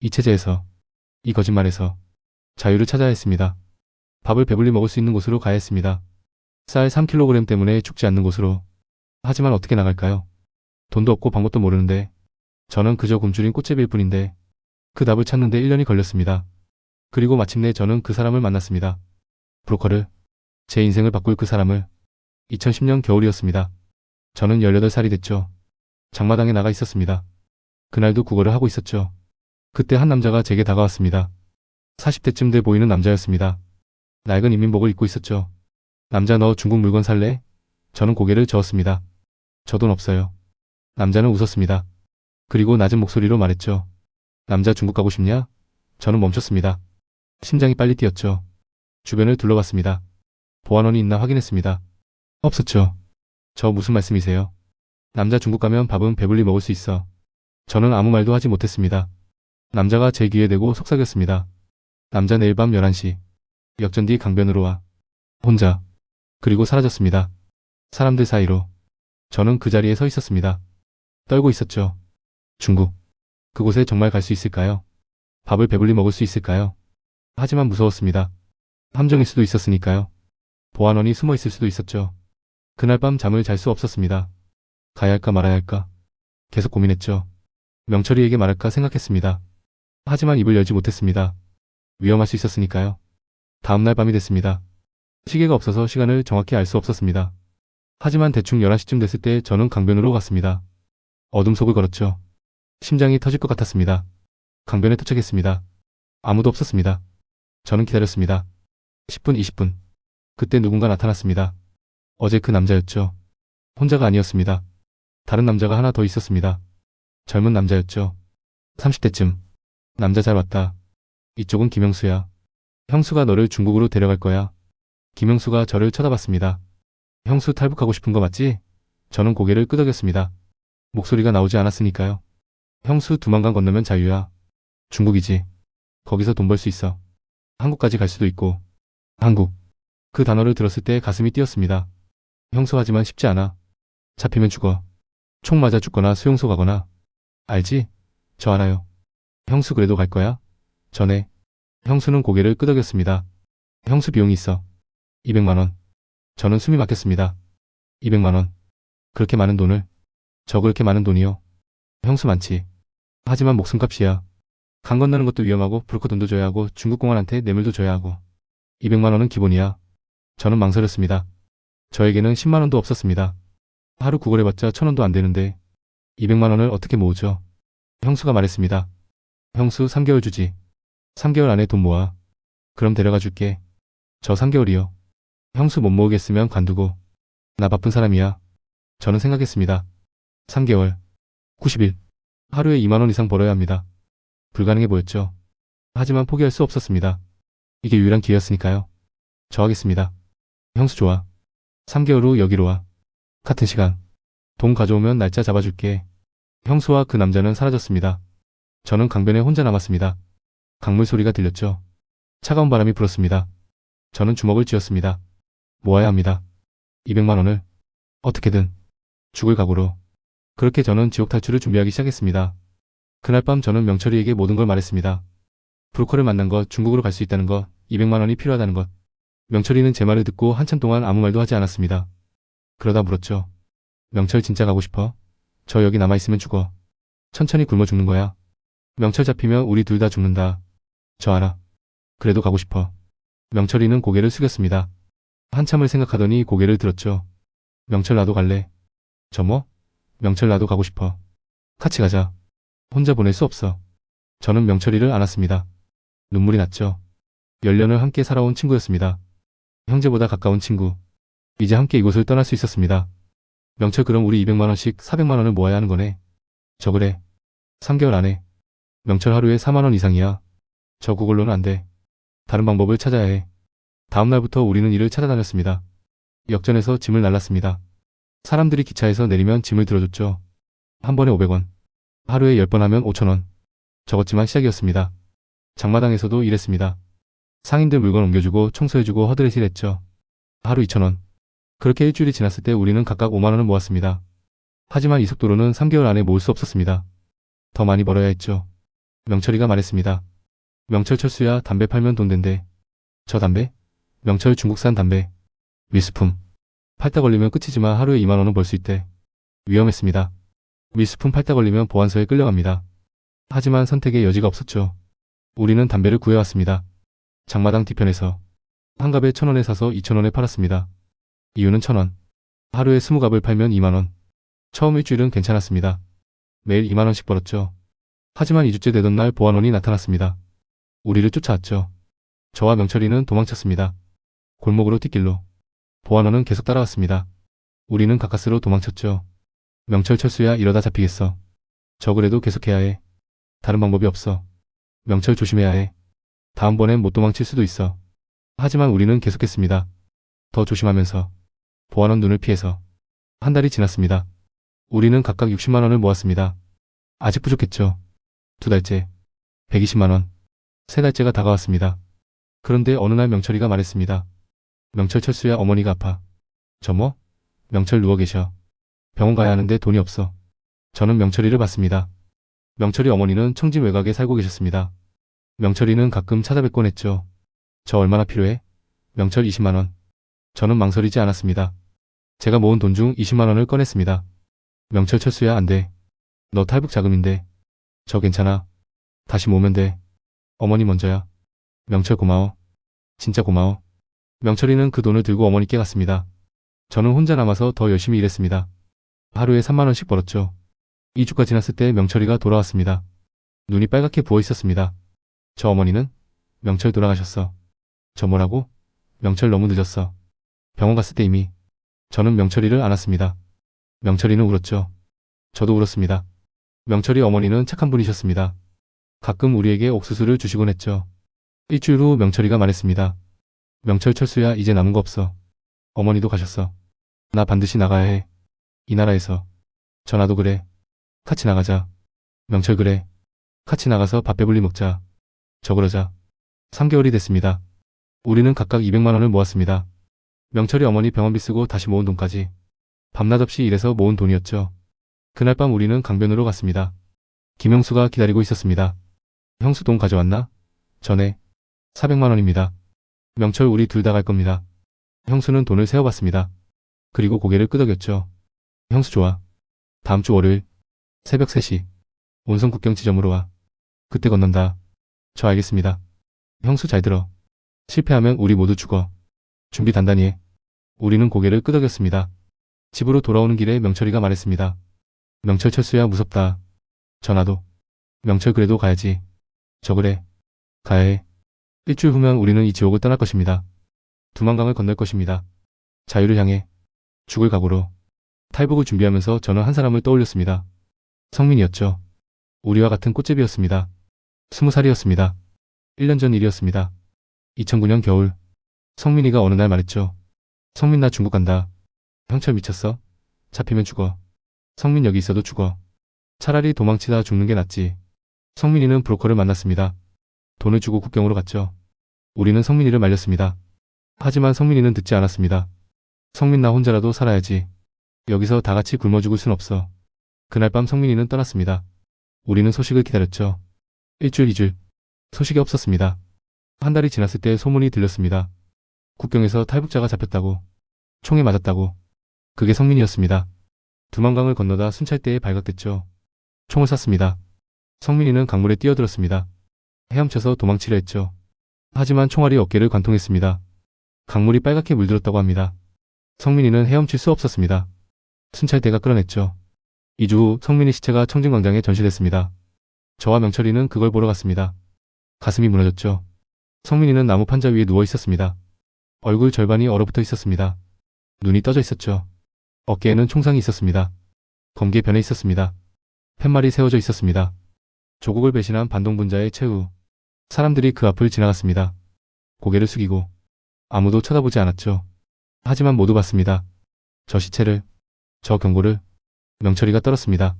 이 체제에서, 이 거짓말에서 자유를 찾아야 했습니다. 밥을 배불리 먹을 수 있는 곳으로 가야 했습니다. 쌀 3kg 때문에 죽지 않는 곳으로. 하지만 어떻게 나갈까요? 돈도 없고 방법도 모르는데. 저는 그저 굶주린 꽃제비일 뿐인데. 그 답을 찾는데 1년이 걸렸습니다. 그리고 마침내 저는 그 사람을 만났습니다. 브로커를. 제 인생을 바꿀 그 사람을. 2010년 겨울이었습니다. 저는 18살이 됐죠. 장마당에 나가 있었습니다. 그날도 국어를 하고 있었죠. 그때 한 남자가 제게 다가왔습니다. 40대쯤 돼 보이는 남자였습니다. 낡은 인민복을 입고 있었죠. 남자, 너 중국 물건 살래? 저는 고개를 저었습니다. 저 돈 없어요. 남자는 웃었습니다. 그리고 낮은 목소리로 말했죠. 남자, 중국 가고 싶냐? 저는 멈췄습니다. 심장이 빨리 뛰었죠. 주변을 둘러봤습니다. 보안원이 있나 확인했습니다. 없었죠. 저 무슨 말씀이세요? 남자, 중국 가면 밥은 배불리 먹을 수 있어. 저는 아무 말도 하지 못했습니다. 남자가 제 귀에 대고 속삭였습니다. 남자, 내일 밤 11시. 역전 뒤 강변으로 와. 혼자. 그리고 사라졌습니다. 사람들 사이로. 저는 그 자리에 서 있었습니다. 떨고 있었죠. 중국. 그곳에 정말 갈 수 있을까요? 밥을 배불리 먹을 수 있을까요? 하지만 무서웠습니다. 함정일 수도 있었으니까요. 보안원이 숨어 있을 수도 있었죠. 그날 밤 잠을 잘 수 없었습니다. 가야 할까 말아야 할까? 계속 고민했죠. 명철이에게 말할까 생각했습니다. 하지만 입을 열지 못했습니다. 위험할 수 있었으니까요. 다음날 밤이 됐습니다. 시계가 없어서 시간을 정확히 알 수 없었습니다. 하지만 대충 11시쯤 됐을 때 저는 강변으로 갔습니다. 어둠 속을 걸었죠. 심장이 터질 것 같았습니다. 강변에 도착했습니다. 아무도 없었습니다. 저는 기다렸습니다. 10분, 20분. 그때 누군가 나타났습니다. 어제 그 남자였죠. 혼자가 아니었습니다. 다른 남자가 하나 더 있었습니다. 젊은 남자였죠. 30대쯤. 남자 잘 왔다. 이쪽은 김영수야. 형수가 너를 중국으로 데려갈 거야. 김영수가 저를 쳐다봤습니다. 형수 탈북하고 싶은 거 맞지? 저는 고개를 끄덕였습니다. 목소리가 나오지 않았으니까요. 형수 두만강 건너면 자유야. 중국이지. 거기서 돈 벌 수 있어. 한국까지 갈 수도 있고. 한국. 그 단어를 들었을 때 가슴이 뛰었습니다. 형수 하지만 쉽지 않아. 잡히면 죽어. 총 맞아 죽거나 수용소 가거나. 알지? 저 알아요. 형수 그래도 갈 거야? 전에. 형수는 고개를 끄덕였습니다. 형수 비용이 있어. 200만 원. 저는 숨이 막혔습니다. 200만 원. 그렇게 많은 돈을. 저 그렇게 많은 돈이요. 형수 많지. 하지만 목숨값이야. 강 건너는 것도 위험하고 브로커 돈도 줘야 하고 중국공안한테 뇌물도 줘야 하고. 200만 원은 기본이야. 저는 망설였습니다. 저에게는 10만 원도 없었습니다. 하루 구걸해봤자 1000원도 안 되는데 200만 원을 어떻게 모으죠? 형수가 말했습니다. 형수 3개월 주지. 3개월 안에 돈 모아. 그럼 데려가 줄게. 저 3개월이요. 형수 못 모으겠으면 관두고. 나 바쁜 사람이야. 저는 생각했습니다. 3개월. 90일. 하루에 2만 원 이상 벌어야 합니다. 불가능해 보였죠. 하지만 포기할 수 없었습니다. 이게 유일한 기회였으니까요. 저 하겠습니다. 형수 좋아. 3개월 후 여기로 와. 같은 시간. 돈 가져오면 날짜 잡아줄게. 형수와 그 남자는 사라졌습니다. 저는 강변에 혼자 남았습니다. 강물 소리가 들렸죠. 차가운 바람이 불었습니다. 저는 주먹을 쥐었습니다. 모아야 합니다. 200만 원을. 어떻게든. 죽을 각오로. 그렇게 저는 지옥 탈출을 준비하기 시작했습니다. 그날 밤 저는 명철이에게 모든 걸 말했습니다. 브로커를 만난 것, 중국으로 갈 수 있다는 것, 200만 원이 필요하다는 것. 명철이는 제 말을 듣고 한참 동안 아무 말도 하지 않았습니다. 그러다 물었죠. 명철 진짜 가고 싶어? 저 여기 남아있으면 죽어. 천천히 굶어 죽는 거야. 명철 잡히면 우리 둘 다 죽는다. 저 알아. 그래도 가고 싶어. 명철이는 고개를 숙였습니다. 한참을 생각하더니 고개를 들었죠. 명철 나도 갈래. 저 뭐? 명철 나도 가고 싶어. 같이 가자. 혼자 보낼 수 없어. 저는 명철이를 안았습니다. 눈물이 났죠. 10년을 함께 살아온 친구였습니다. 형제보다 가까운 친구. 이제 함께 이곳을 떠날 수 있었습니다. 명철 그럼 우리 200만 원씩 400만 원을 모아야 하는 거네. 저 그래. 3개월 안에. 명철 하루에 4만 원 이상이야. 저 그걸로는 안 돼. 다른 방법을 찾아야 해. 다음 날부터 우리는 일을 찾아다녔습니다. 역전에서 짐을 날랐습니다. 사람들이 기차에서 내리면 짐을 들어줬죠. 한 번에 500원. 하루에 10번 하면 5,000원. 적었지만 시작이었습니다. 장마당에서도 일했습니다. 상인들 물건 옮겨주고 청소해주고 허드렛일 했죠. 하루 2,000원. 그렇게 일주일이 지났을 때 우리는 각각 5만 원을 모았습니다. 하지만 이 속도로는 3개월 안에 모을 수 없었습니다. 더 많이 벌어야 했죠. 명철이가 말했습니다. 명철 철수야 담배 팔면 돈 된대. 저 담배? 명철 중국산 담배. 밀수품. 팔다 걸리면 끝이지만 하루에 2만 원은 벌 수 있대. 위험했습니다. 밀수품 팔다 걸리면 보안소에 끌려갑니다. 하지만 선택의 여지가 없었죠. 우리는 담배를 구해왔습니다. 장마당 뒤편에서. 한 갑에 1,000원에 사서 2,000원에 팔았습니다. 이유는 1,000원. 하루에 20갑을 팔면 2만 원. 처음 일주일은 괜찮았습니다. 매일 2만 원씩 벌었죠. 하지만 2주째 되던 날 보안원이 나타났습니다. 우리를 쫓아왔죠. 저와 명철이는 도망쳤습니다. 골목으로 뒷길로. 보안원은 계속 따라왔습니다. 우리는 가까스로 도망쳤죠. 명철 철수야 이러다 잡히겠어. 저 그래도 계속해야 해. 다른 방법이 없어. 명철 조심해야 해. 다음번엔 못 도망칠 수도 있어. 하지만 우리는 계속했습니다. 더 조심하면서. 보안원 눈을 피해서. 한 달이 지났습니다. 우리는 각각 60만 원을 모았습니다. 아직 부족했죠. 2달째. 120만 원. 3달째가 다가왔습니다. 그런데 어느 날 명철이가 말했습니다. 명철 철수야 어머니가 아파. 저 뭐? 명철 누워 계셔. 병원 가야 하는데 돈이 없어. 저는 명철이를 봤습니다. 명철이 어머니는 청진 외곽에 살고 계셨습니다. 명철이는 가끔 찾아뵙곤 했죠. 저 얼마나 필요해? 명철 20만 원. 저는 망설이지 않았습니다. 제가 모은 돈 중 20만 원을 꺼냈습니다. 명철 철수야 안 돼. 너 탈북 자금인데. 저 괜찮아. 다시 모으면 돼. 어머니 먼저야. 명철 고마워. 진짜 고마워. 명철이는 그 돈을 들고 어머니께 갔습니다. 저는 혼자 남아서 더 열심히 일했습니다. 하루에 3만 원씩 벌었죠. 2주가 지났을 때 명철이가 돌아왔습니다. 눈이 빨갛게 부어 있었습니다. 저 어머니는? 명철 돌아가셨어. 저 뭐라고? 명철 너무 늦었어. 병원 갔을 때 이미. 저는 명철이를 안았습니다. 명철이는 울었죠. 저도 울었습니다. 명철이 어머니는 착한 분이셨습니다. 가끔 우리에게 옥수수를 주시곤 했죠. 일주일 후 명철이가 말했습니다. 명철 철수야, 이제 남은 거 없어. 어머니도 가셨어. 나 반드시 나가야 해. 이 나라에서. 전화도 그래. 같이 나가자. 명철 그래. 같이 나가서 밥 배불리 먹자. 저 그러자. 3개월이 됐습니다. 우리는 각각 200만 원을 모았습니다. 명철이 어머니 병원비 쓰고 다시 모은 돈까지. 밤낮 없이 일해서 모은 돈이었죠. 그날 밤 우리는 강변으로 갔습니다. 김형수가 기다리고 있었습니다. 형수 돈 가져왔나? 전에 400만 원입니다. 명철 우리 둘 다 갈 겁니다. 형수는 돈을 세어봤습니다. 그리고 고개를 끄덕였죠. 형수 좋아. 다음 주 월요일 새벽 3시 온성국경 지점으로 와. 그때 건넌다. 저 알겠습니다. 형수 잘 들어. 실패하면 우리 모두 죽어. 준비 단단히 해. 우리는 고개를 끄덕였습니다. 집으로 돌아오는 길에 명철이가 말했습니다. 명철 철수야, 무섭다. 전화도. 명철 그래도 가야지. 저 그래. 가야 해. 일주일 후면 우리는 이 지옥을 떠날 것입니다. 두만강을 건널 것입니다. 자유를 향해. 죽을 각오로. 탈북을 준비하면서 저는 한 사람을 떠올렸습니다. 성민이었죠. 우리와 같은 꽃제비였습니다. 20살이었습니다. 1년 전 일이었습니다. 2009년 겨울. 성민이가 어느 날 말했죠. 성민 나 중국 간다. 형철 미쳤어? 잡히면 죽어. 성민 여기 있어도 죽어. 차라리 도망치다 죽는 게 낫지. 성민이는 브로커를 만났습니다. 돈을 주고 국경으로 갔죠. 우리는 성민이를 말렸습니다. 하지만 성민이는 듣지 않았습니다. 성민 나 혼자라도 살아야지. 여기서 다 같이 굶어 죽을 순 없어. 그날 밤 성민이는 떠났습니다. 우리는 소식을 기다렸죠. 일주일, 2주. 소식이 없었습니다. 한 달이 지났을 때 소문이 들렸습니다. 국경에서 탈북자가 잡혔다고. 총에 맞았다고. 그게 성민이었습니다. 두만강을 건너다 순찰대에 발각됐죠. 총을 쐈습니다. 성민이는 강물에 뛰어들었습니다. 헤엄쳐서 도망치려 했죠. 하지만 총알이 어깨를 관통했습니다. 강물이 빨갛게 물들었다고 합니다. 성민이는 헤엄칠 수 없었습니다. 순찰대가 끌어냈죠. 2주 후 성민이 시체가 청진광장에 전시됐습니다. 저와 명철이는 그걸 보러 갔습니다. 가슴이 무너졌죠. 성민이는 나무 판자 위에 누워 있었습니다. 얼굴 절반이 얼어붙어 있었습니다. 눈이 떠져 있었죠. 어깨에는 총상이 있었습니다. 검게 변해 있었습니다. 팻말이 세워져 있었습니다. 조국을 배신한 반동분자의 최후. 사람들이 그 앞을 지나갔습니다. 고개를 숙이고. 아무도 쳐다보지 않았죠. 하지만 모두 봤습니다. 저 시체를, 저 경고를. 명철이가 떨었습니다.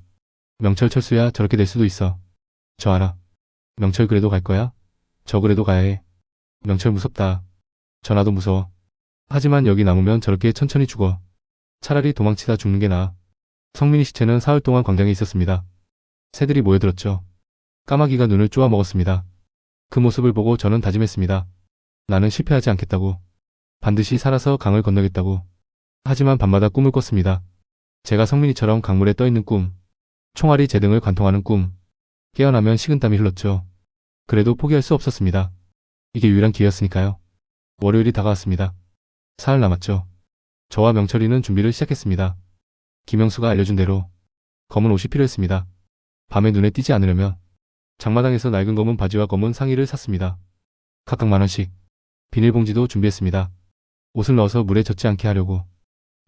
명철 철수야, 저렇게 될 수도 있어. 저 알아. 명철 그래도 갈 거야? 저 그래도 가야 해. 명철 무섭다. 전화도 무서워. 하지만 여기 남으면 저렇게 천천히 죽어. 차라리 도망치다 죽는 게 나아. 성민이 시체는 사흘 동안 광장에 있었습니다. 새들이 모여들었죠. 까마귀가 눈을 쪼아 먹었습니다. 그 모습을 보고 저는 다짐했습니다. 나는 실패하지 않겠다고. 반드시 살아서 강을 건너겠다고. 하지만 밤마다 꿈을 꿨습니다. 제가 성민이처럼 강물에 떠있는 꿈. 총알이 제 등을 관통하는 꿈. 깨어나면 식은땀이 흘렀죠. 그래도 포기할 수 없었습니다. 이게 유일한 기회였으니까요. 월요일이 다가왔습니다. 사흘 남았죠. 저와 명철이는 준비를 시작했습니다. 김영수가 알려준 대로 검은 옷이 필요했습니다. 밤에 눈에 띄지 않으려면 장마당에서 낡은 검은 바지와 검은 상의를 샀습니다. 각각 10,000원씩. 비닐봉지도 준비했습니다. 옷을 넣어서 물에 젖지 않게 하려고.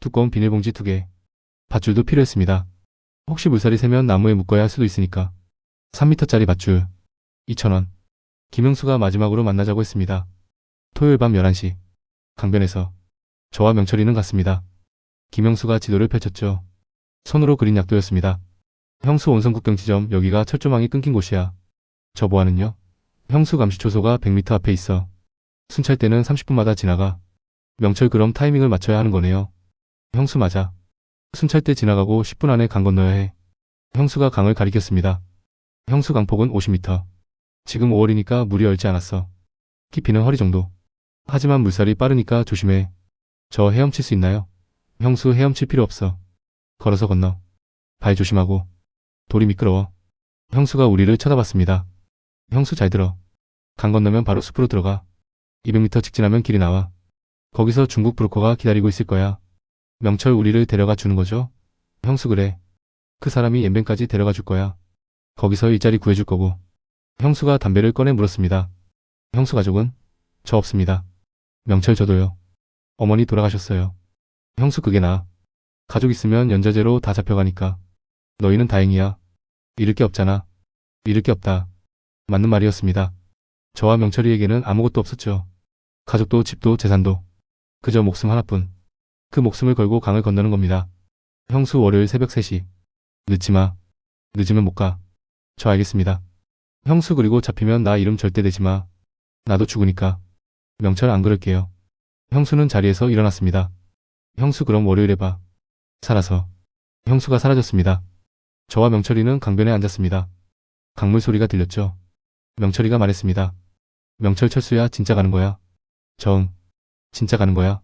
두꺼운 비닐봉지 2개. 밧줄도 필요했습니다. 혹시 물살이 새면 나무에 묶어야 할 수도 있으니까. 3m짜리 밧줄. 2,000원. 김영수가 마지막으로 만나자고 했습니다. 토요일 밤 11시. 강변에서. 저와 명철이는 갔습니다. 김영수가 지도를 펼쳤죠. 손으로 그린 약도였습니다. 형수 온성국경지점, 여기가 철조망이 끊긴 곳이야. 저 보아는요? 형수 감시초소가 100m 앞에 있어. 순찰대는 30분마다 지나가. 명철 그럼 타이밍을 맞춰야 하는 거네요. 형수 맞아. 순찰대 지나가고 10분 안에 강 건너야 해. 형수가 강을 가리켰습니다. 형수 강폭은 50m. 지금 5월이니까 물이 얼지 않았어. 깊이는 허리 정도. 하지만 물살이 빠르니까 조심해. 저 헤엄칠 수 있나요? 형수 헤엄칠 필요 없어. 걸어서 건너. 발 조심하고. 돌이 미끄러워. 형수가 우리를 쳐다봤습니다. 형수 잘 들어. 강 건너면 바로 숲으로 들어가. 200m 직진하면 길이 나와. 거기서 중국 브로커가 기다리고 있을 거야. 명철 우리를 데려가 주는 거죠? 형수 그래. 그 사람이 옌벤까지 데려가 줄 거야. 거기서 일자리 구해줄 거고. 형수가 담배를 꺼내 물었습니다. 형수 가족은? 저 없습니다. 명철 저도요. 어머니 돌아가셨어요. 형수 그게 나. 가족 있으면 연좌제로 다 잡혀가니까. 너희는 다행이야. 잃을 게 없잖아. 잃을 게 없다. 맞는 말이었습니다. 저와 명철이에게는 아무것도 없었죠. 가족도 집도 재산도. 그저 목숨 하나뿐. 그 목숨을 걸고 강을 건너는 겁니다. 형수 월요일 새벽 3시. 늦지 마. 늦으면 못 가. 저 알겠습니다. 형수 그리고 잡히면 나 이름 절대 대지 마. 나도 죽으니까. 명철 안 그럴게요. 형수는 자리에서 일어났습니다. 형수 그럼 월요일에 봐. 살아서. 형수가 사라졌습니다. 저와 명철이는 강변에 앉았습니다. 강물 소리가 들렸죠. 명철이가 말했습니다. 명철 철수야 진짜 가는 거야. 진짜 가는 거야.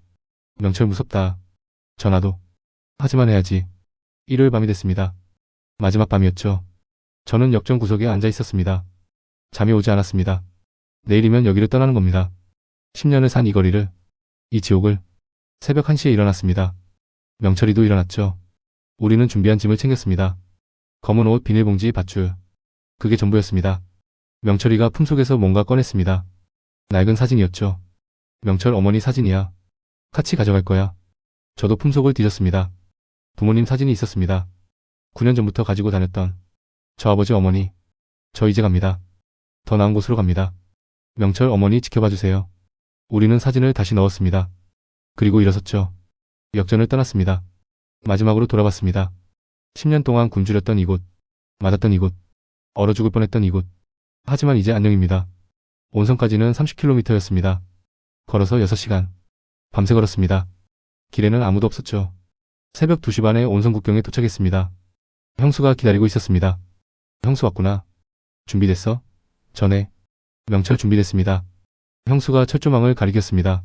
명철 무섭다. 전화도. 하지만 해야지. 일요일 밤이 됐습니다. 마지막 밤이었죠. 저는 역전 구석에 앉아 있었습니다. 잠이 오지 않았습니다. 내일이면 여기를 떠나는 겁니다. 10년을 산 이 거리를, 이 지옥을. 새벽 1시에 일어났습니다. 명철이도 일어났죠. 우리는 준비한 짐을 챙겼습니다. 검은 옷, 비닐봉지, 밧줄. 그게 전부였습니다. 명철이가 품속에서 뭔가 꺼냈습니다. 낡은 사진이었죠. 명철 어머니 사진이야. 같이 가져갈 거야. 저도 품속을 뒤졌습니다. 부모님 사진이 있었습니다. 9년 전부터 가지고 다녔던 저 아버지 어머니. 저 이제 갑니다. 더 나은 곳으로 갑니다. 명철 어머니 지켜봐 주세요. 우리는 사진을 다시 넣었습니다. 그리고 일어섰죠. 역전을 떠났습니다. 마지막으로 돌아봤습니다. 10년 동안 굶주렸던 이곳, 맞았던 이곳, 얼어 죽을 뻔했던 이곳. 하지만 이제 안녕입니다. 온성까지는 30km였습니다. 걸어서 6시간. 밤새 걸었습니다. 길에는 아무도 없었죠. 새벽 2시 반에 온성 국경에 도착했습니다. 형수가 기다리고 있었습니다. 형수 왔구나. 준비됐어? 전에. 명철 준비됐습니다. 형수가 철조망을 가리켰습니다.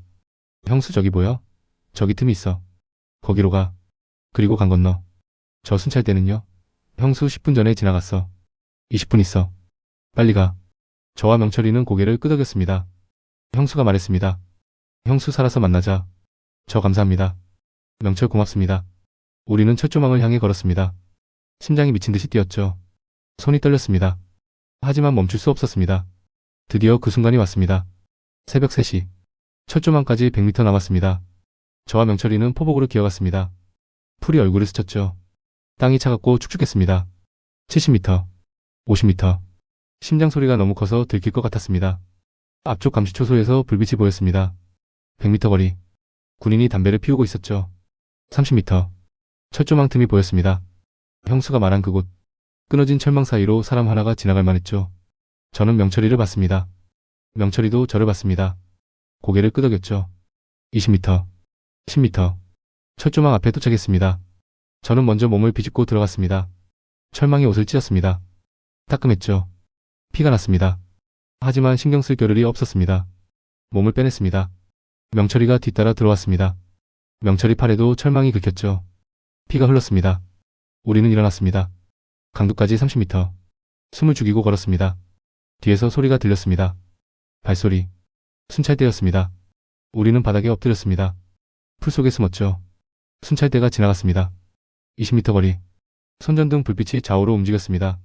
형수 저기 보여? 저기 틈이 있어. 거기로 가. 그리고 강 건너. 저 순찰대는요? 형수 10분 전에 지나갔어. 20분 있어. 빨리 가. 저와 명철이는 고개를 끄덕였습니다. 형수가 말했습니다. 형수 살아서 만나자. 저 감사합니다. 명철 고맙습니다. 우리는 철조망을 향해 걸었습니다. 심장이 미친 듯이 뛰었죠. 손이 떨렸습니다. 하지만 멈출 수 없었습니다. 드디어 그 순간이 왔습니다. 새벽 3시. 철조망까지 100m 남았습니다. 저와 명철이는 포복으로 기어갔습니다. 풀이 얼굴을 스쳤죠. 땅이 차갑고 축축했습니다. 70m, 50m. 심장 소리가 너무 커서 들킬 것 같았습니다. 앞쪽 감시초소에서 불빛이 보였습니다. 100m 거리. 군인이 담배를 피우고 있었죠. 30m. 철조망 틈이 보였습니다. 형수가 말한 그곳. 끊어진 철망 사이로 사람 하나가 지나갈 만했죠. 저는 명철이를 봤습니다. 명철이도 저를 봤습니다. 고개를 끄덕였죠. 20m. 10m. 철조망 앞에 도착했습니다. 저는 먼저 몸을 비집고 들어갔습니다. 철망이 옷을 찢었습니다. 따끔했죠. 피가 났습니다. 하지만 신경 쓸 겨를이 없었습니다. 몸을 빼냈습니다. 명철이가 뒤따라 들어왔습니다. 명철이 팔에도 철망이 긁혔죠. 피가 흘렀습니다. 우리는 일어났습니다. 강도까지 30m. 숨을 죽이고 걸었습니다. 뒤에서 소리가 들렸습니다. 발소리. 순찰대였습니다. 우리는 바닥에 엎드렸습니다. 풀 속에 숨었죠. 순찰대가 지나갔습니다. 20m 거리. 손전등 불빛이 좌우로 움직였습니다.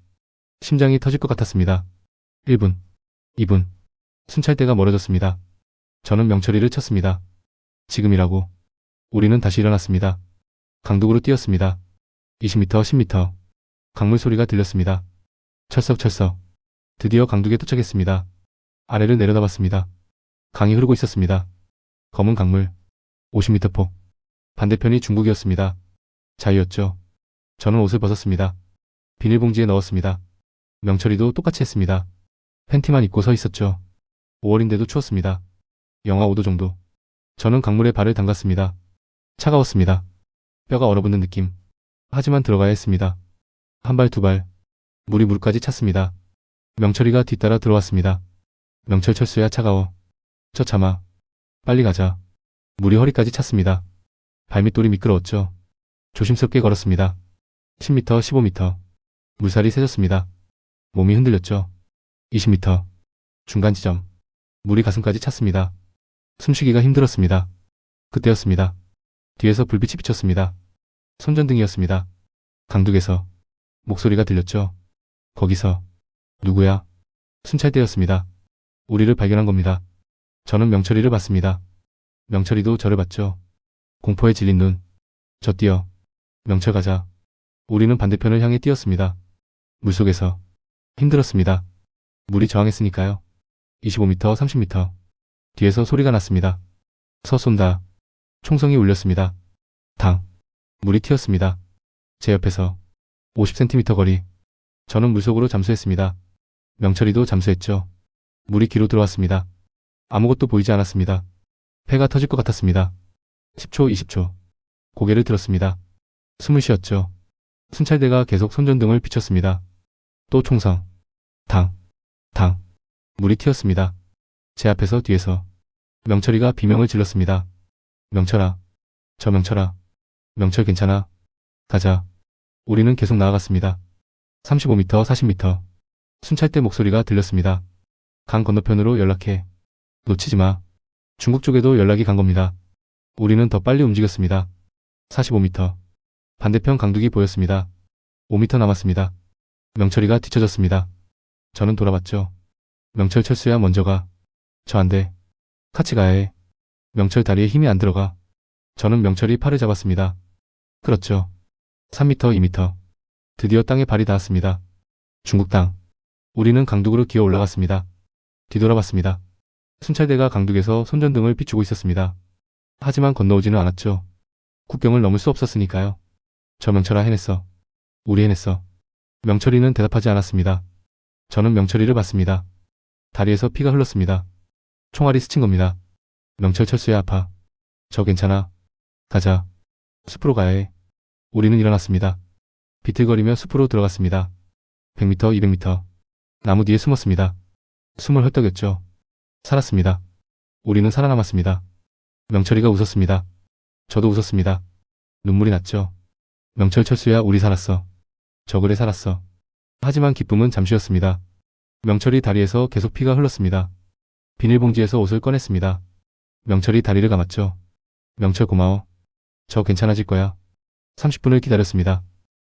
심장이 터질 것 같았습니다. 1분. 2분. 순찰대가 멀어졌습니다. 저는 명철이를 쳤습니다. 지금이라고. 우리는 다시 일어났습니다. 강둑으로 뛰었습니다. 20m, 10m. 강물 소리가 들렸습니다. 철썩철썩. 드디어 강둑에 도착했습니다. 아래를 내려다봤습니다. 강이 흐르고 있었습니다. 검은 강물. 50m 폭. 반대편이 중국이었습니다. 자유였죠. 저는 옷을 벗었습니다. 비닐봉지에 넣었습니다. 명철이도 똑같이 했습니다. 팬티만 입고 서 있었죠. 5월인데도 추웠습니다. 영하 5도 정도. 저는 강물에 발을 담갔습니다. 차가웠습니다. 뼈가 얼어붙는 느낌. 하지만 들어가야 했습니다. 한 발, 두 발. 물이 무릎까지 찼습니다. 명철이가 뒤따라 들어왔습니다. 명철 철수야 차가워. 저 참아. 빨리 가자. 물이 허리까지 찼습니다. 발밑돌이 미끄러웠죠. 조심스럽게 걸었습니다. 10m, 15m. 물살이 세졌습니다. 몸이 흔들렸죠. 20m. 중간 지점. 물이 가슴까지 찼습니다. 숨쉬기가 힘들었습니다. 그때였습니다. 뒤에서 불빛이 비쳤습니다. 손전등이었습니다. 강둑에서 목소리가 들렸죠. 거기서. 누구야? 순찰대였습니다. 우리를 발견한 겁니다. 저는 명철이를 봤습니다. 명철이도 저를 봤죠. 공포에 질린 눈, 저 뛰어. 명철 가자. 우리는 반대편을 향해 뛰었습니다. 물속에서. 힘들었습니다. 물이 저항했으니까요. 25m, 30m. 뒤에서 소리가 났습니다. 서 쏜다. 총성이 울렸습니다. 당. 물이 튀었습니다. 제 옆에서 50cm 거리. 저는 물속으로 잠수했습니다. 명철이도 잠수했죠. 물이 귀로 들어왔습니다. 아무것도 보이지 않았습니다. 폐가 터질 것 같았습니다. 10초, 20초. 고개를 들었습니다. 숨을 쉬었죠. 순찰대가 계속 손전등을 비췄습니다. 또 총성. 당. 당. 물이 튀었습니다. 제 앞에서 뒤에서. 명철이가 비명을 질렀습니다. 명철아. 저 명철아. 명철 괜찮아. 가자. 우리는 계속 나아갔습니다. 35m, 40m. 순찰대 목소리가 들렸습니다. 강 건너편으로 연락해. 놓치지 마. 중국 쪽에도 연락이 간 겁니다. 우리는 더 빨리 움직였습니다. 45m. 반대편 강둑이 보였습니다. 5m 남았습니다. 명철이가 뒤쳐졌습니다. 저는 돌아봤죠. 명철 철수야 먼저 가. 저 안 돼. 같이 가야 해. 명철 다리에 힘이 안 들어가. 저는 명철이 팔을 잡았습니다. 끌었죠. 3m, 2m. 드디어 땅에 발이 닿았습니다. 중국 땅. 우리는 강둑으로 기어 올라갔습니다. 뒤돌아봤습니다. 순찰대가 강둑에서 손전등을 비추고 있었습니다. 하지만 건너오지는 않았죠. 국경을 넘을 수 없었으니까요. 저 명철아 해냈어. 우리 해냈어. 명철이는 대답하지 않았습니다. 저는 명철이를 봤습니다. 다리에서 피가 흘렀습니다. 총알이 스친 겁니다. 명철 철수야 아파. 저 괜찮아. 가자. 숲으로 가야 해. 우리는 일어났습니다. 비틀거리며 숲으로 들어갔습니다. 100m, 200m. 나무 뒤에 숨었습니다. 숨을 헐떡였죠. 살았습니다. 우리는 살아남았습니다. 명철이가 웃었습니다. 저도 웃었습니다. 눈물이 났죠. 명철 철수야 우리 살았어. 저 그래 살았어. 하지만 기쁨은 잠시였습니다. 명철이 다리에서 계속 피가 흘렀습니다. 비닐봉지에서 옷을 꺼냈습니다. 명철이 다리를 감았죠. 명철 고마워. 저 괜찮아질 거야. 30분을 기다렸습니다.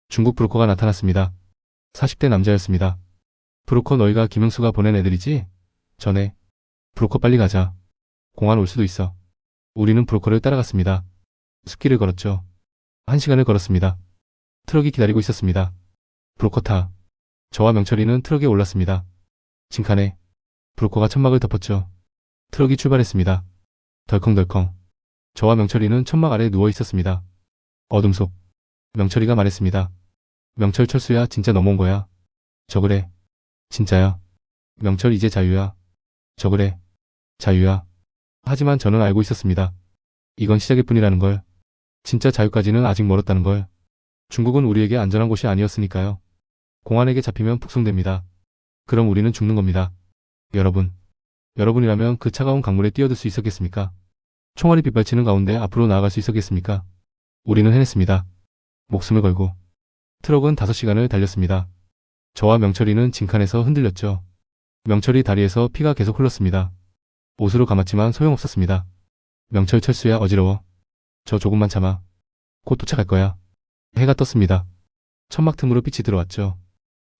중국 브로커가 나타났습니다. 40대 남자였습니다. 브로커 너희가 김영수가 보낸 애들이지? 전에. 브로커 빨리 가자. 공안 올 수도 있어. 우리는 브로커를 따라갔습니다. 숲길을 걸었죠. 1시간을 걸었습니다. 트럭이 기다리고 있었습니다. 브로커 타. 저와 명철이는 트럭에 올랐습니다. 징칸에. 브로커가 천막을 덮었죠. 트럭이 출발했습니다. 덜컹덜컹. 저와 명철이는 천막 아래 누워 있었습니다. 어둠 속. 명철이가 말했습니다. 명철 철수야 진짜 넘어온 거야. 저 그래. 진짜야. 명철 이제 자유야. 저 그래. 자유야. 하지만 저는 알고 있었습니다. 이건 시작일 뿐이라는 걸. 진짜 자유까지는 아직 멀었다는 걸. 중국은 우리에게 안전한 곳이 아니었으니까요. 공안에게 잡히면 북송됩니다. 그럼 우리는 죽는 겁니다. 여러분이라면 그 차가운 강물에 뛰어들 수 있었겠습니까? 총알이 빗발치는 가운데 앞으로 나아갈 수 있었겠습니까? 우리는 해냈습니다. 목숨을 걸고. 트럭은 5시간을 달렸습니다. 저와 명철이는 징칸에서 흔들렸죠. 명철이 다리에서 피가 계속 흘렀습니다. 옷으로 감았지만 소용없었습니다. 명철 철수야 어지러워. 저 조금만 참아. 곧 도착할 거야. 해가 떴습니다. 천막 틈으로 빛이 들어왔죠.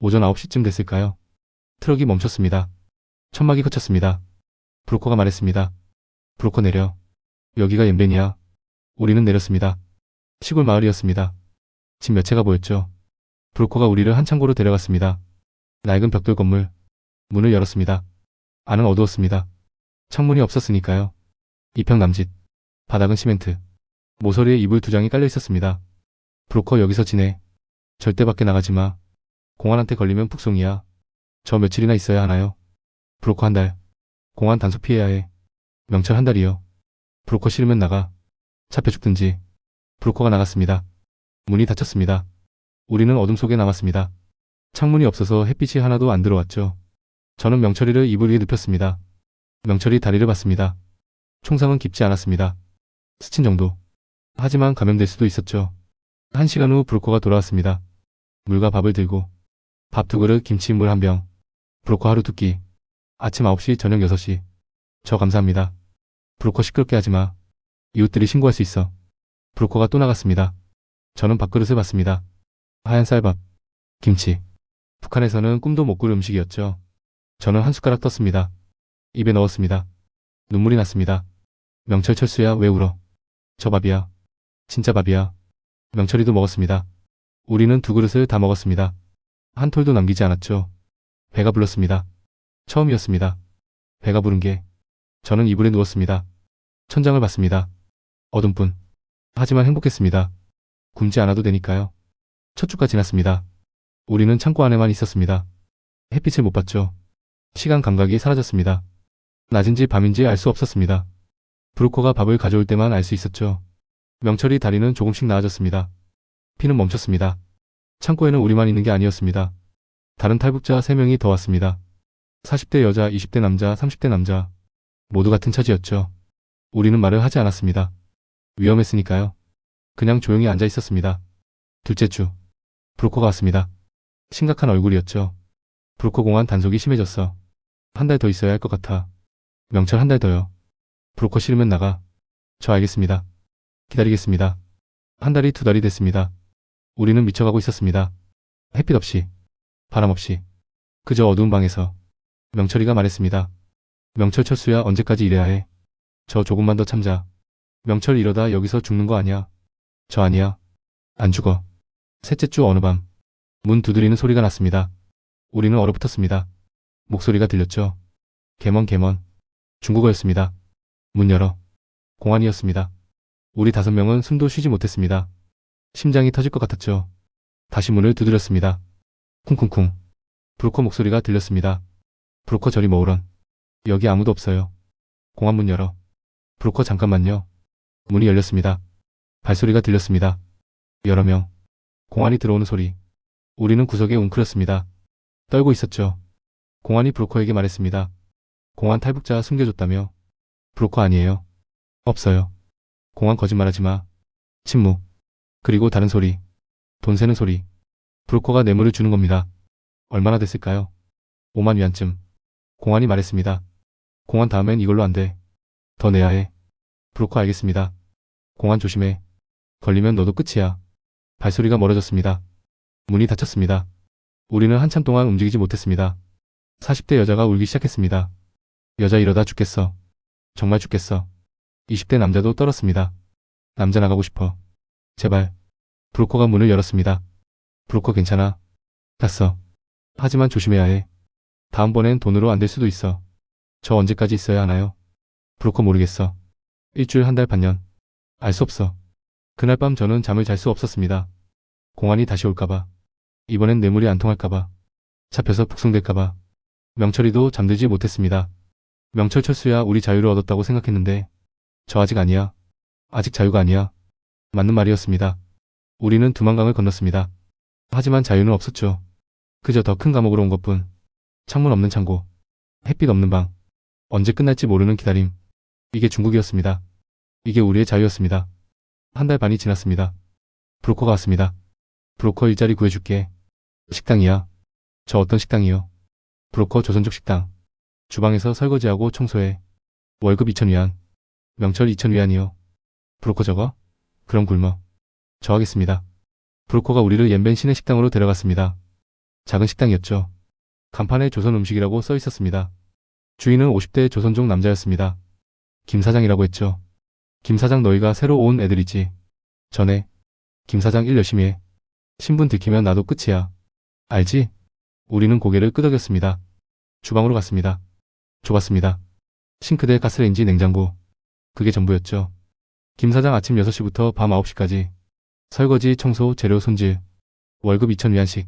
오전 9시쯤 됐을까요? 트럭이 멈췄습니다. 천막이 걷혔습니다. 브로커가 말했습니다. 브로커 내려. 여기가 옌벤이야. 우리는 내렸습니다. 시골 마을이었습니다. 집 몇 채가 보였죠. 브로커가 우리를 한 창고로 데려갔습니다. 낡은 벽돌 건물. 문을 열었습니다. 안은 어두웠습니다. 창문이 없었으니까요. 2평 남짓. 바닥은 시멘트. 모서리에 이불 2장이 깔려 있었습니다. 브로커 여기서 지내. 절대 밖에 나가지 마. 공안한테 걸리면 북송이야. 저 며칠이나 있어야 하나요? 브로커 1달. 공안 단속 피해야 해. 명철 1달이요. 브로커 싫으면 나가. 잡혀 죽든지. 브로커가 나갔습니다. 문이 닫혔습니다. 우리는 어둠 속에 남았습니다. 창문이 없어서 햇빛이 하나도 안 들어왔죠. 저는 명철이를 이불 위에 눕혔습니다. 명철이 다리를 봤습니다. 총상은 깊지 않았습니다. 스친 정도. 하지만 감염될 수도 있었죠. 1시간 후 브로커가 돌아왔습니다. 물과 밥을 들고. 밥 2그릇, 김치, 물 1병. 브로커 하루 2끼. 아침 9시, 저녁 6시. 저 감사합니다. 브로커 시끄럽게 하지마. 이웃들이 신고할 수 있어. 브로커가 또 나갔습니다. 저는 밥그릇을 봤습니다. 하얀 쌀밥. 김치. 북한에서는 꿈도 못 꿀 음식이었죠. 저는 한 숟가락 떴습니다. 입에 넣었습니다. 눈물이 났습니다. 명철 철수야 왜 울어? 저 밥이야. 진짜 밥이야. 명철이도 먹었습니다. 우리는 두 그릇을 다 먹었습니다. 한 톨도 남기지 않았죠. 배가 불렀습니다. 처음이었습니다. 배가 부른 게. 저는 이불에 누웠습니다. 천장을 봤습니다. 어둠뿐. 하지만 행복했습니다. 굶지 않아도 되니까요. 첫 주가 지났습니다. 우리는 창고 안에만 있었습니다. 햇빛을 못 봤죠. 시간 감각이 사라졌습니다. 낮인지 밤인지 알 수 없었습니다. 브로커가 밥을 가져올 때만 알 수 있었죠. 명철이 다리는 조금씩 나아졌습니다. 피는 멈췄습니다. 창고에는 우리만 있는 게 아니었습니다. 다른 탈북자 3명이 더 왔습니다. 40대 여자, 20대 남자, 30대 남자. 모두 같은 처지였죠. 우리는 말을 하지 않았습니다. 위험했으니까요. 그냥 조용히 앉아 있었습니다. 둘째 주. 브로커가 왔습니다. 심각한 얼굴이었죠. 브로커 공안 단속이 심해졌어. 한 달 더 있어야 할 것 같아. 명철 한 달 더요. 브로커 싫으면 나가. 저 알겠습니다. 기다리겠습니다. 한 달이 두 달이 됐습니다. 우리는 미쳐가고 있었습니다. 햇빛 없이, 바람 없이, 그저 어두운 방에서. 명철이가 말했습니다. 명철 철수야, 언제까지 이래야 해? 저 조금만 더 참자. 명철 이러다 여기서 죽는 거 아니야? 저 아니야. 안 죽어. 셋째 주 어느 밤. 문 두드리는 소리가 났습니다. 우리는 얼어붙었습니다. 목소리가 들렸죠. 개먼. 중국어였습니다. 문 열어. 공안이었습니다. 우리 5명은 숨도 쉬지 못했습니다. 심장이 터질 것 같았죠. 다시 문을 두드렸습니다. 쿵쿵쿵. 브로커 목소리가 들렸습니다. 브로커 저리 모으런. 여기 아무도 없어요. 공안 문 열어. 브로커 잠깐만요. 문이 열렸습니다. 발소리가 들렸습니다. 여러 명. 공안이 들어오는 소리. 우리는 구석에 웅크렸습니다. 떨고 있었죠. 공안이 브로커에게 말했습니다. 공안 탈북자 숨겨줬다며. 브로커 아니에요. 없어요. 공안 거짓말하지 마. 침묵. 그리고 다른 소리. 돈 세는 소리. 브로커가 뇌물을 주는 겁니다. 얼마나 됐을까요? 5만 위안쯤. 공안이 말했습니다. 공안 다음엔 이걸로 안 돼. 더 내야 해. 브로커 알겠습니다. 공안 조심해. 걸리면 너도 끝이야. 발소리가 멀어졌습니다. 문이 닫혔습니다. 우리는 한참 동안 움직이지 못했습니다. 40대 여자가 울기 시작했습니다. 여자 이러다 죽겠어. 정말 죽겠어. 20대 남자도 떨었습니다. 남자 나가고 싶어. 제발. 브로커가 문을 열었습니다. 브로커 괜찮아. 갔어. 하지만 조심해야 해. 다음번엔 돈으로 안 될 수도 있어. 저 언제까지 있어야 하나요? 브로커 모르겠어. 일주일, 한 달, 반년. 알 수 없어. 그날 밤 저는 잠을 잘 수 없었습니다. 공안이 다시 올까봐. 이번엔 뇌물이 안 통할까봐. 잡혀서 북송될까봐. 명철이도 잠들지 못했습니다. 명철 철수야, 우리 자유를 얻었다고 생각했는데 저 아직 아니야. 아직 자유가 아니야. 맞는 말이었습니다. 우리는 두만강을 건넜습니다. 하지만 자유는 없었죠. 그저 더 큰 감옥으로 온 것뿐. 창문 없는 창고. 햇빛 없는 방. 언제 끝날지 모르는 기다림. 이게 중국이었습니다. 이게 우리의 자유였습니다. 한 달 반이 지났습니다. 브로커가 왔습니다. 브로커 일자리 구해줄게. 식당이야. 저 어떤 식당이요? 브로커 조선족 식당. 주방에서 설거지하고 청소해. 월급 2,000위안. 명철 2,000위안이요. 브로커 저거? 그럼 굶어. 저 하겠습니다. 브로커가 우리를 옌벤 시내 식당으로 데려갔습니다. 작은 식당이었죠. 간판에 조선 음식이라고 써 있었습니다. 주인은 50대 조선족 남자였습니다. 김 사장이라고 했죠. 김 사장 너희가 새로 온 애들이지. 전에. 김 사장 일 열심히 해. 신분 들키면 나도 끝이야. 알지? 우리는 고개를 끄덕였습니다. 주방으로 갔습니다. 좁았습니다. 싱크대, 가스레인지, 냉장고. 그게 전부였죠. 김 사장 아침 6시부터 밤 9시까지. 설거지, 청소, 재료 손질. 월급 2,000위안씩.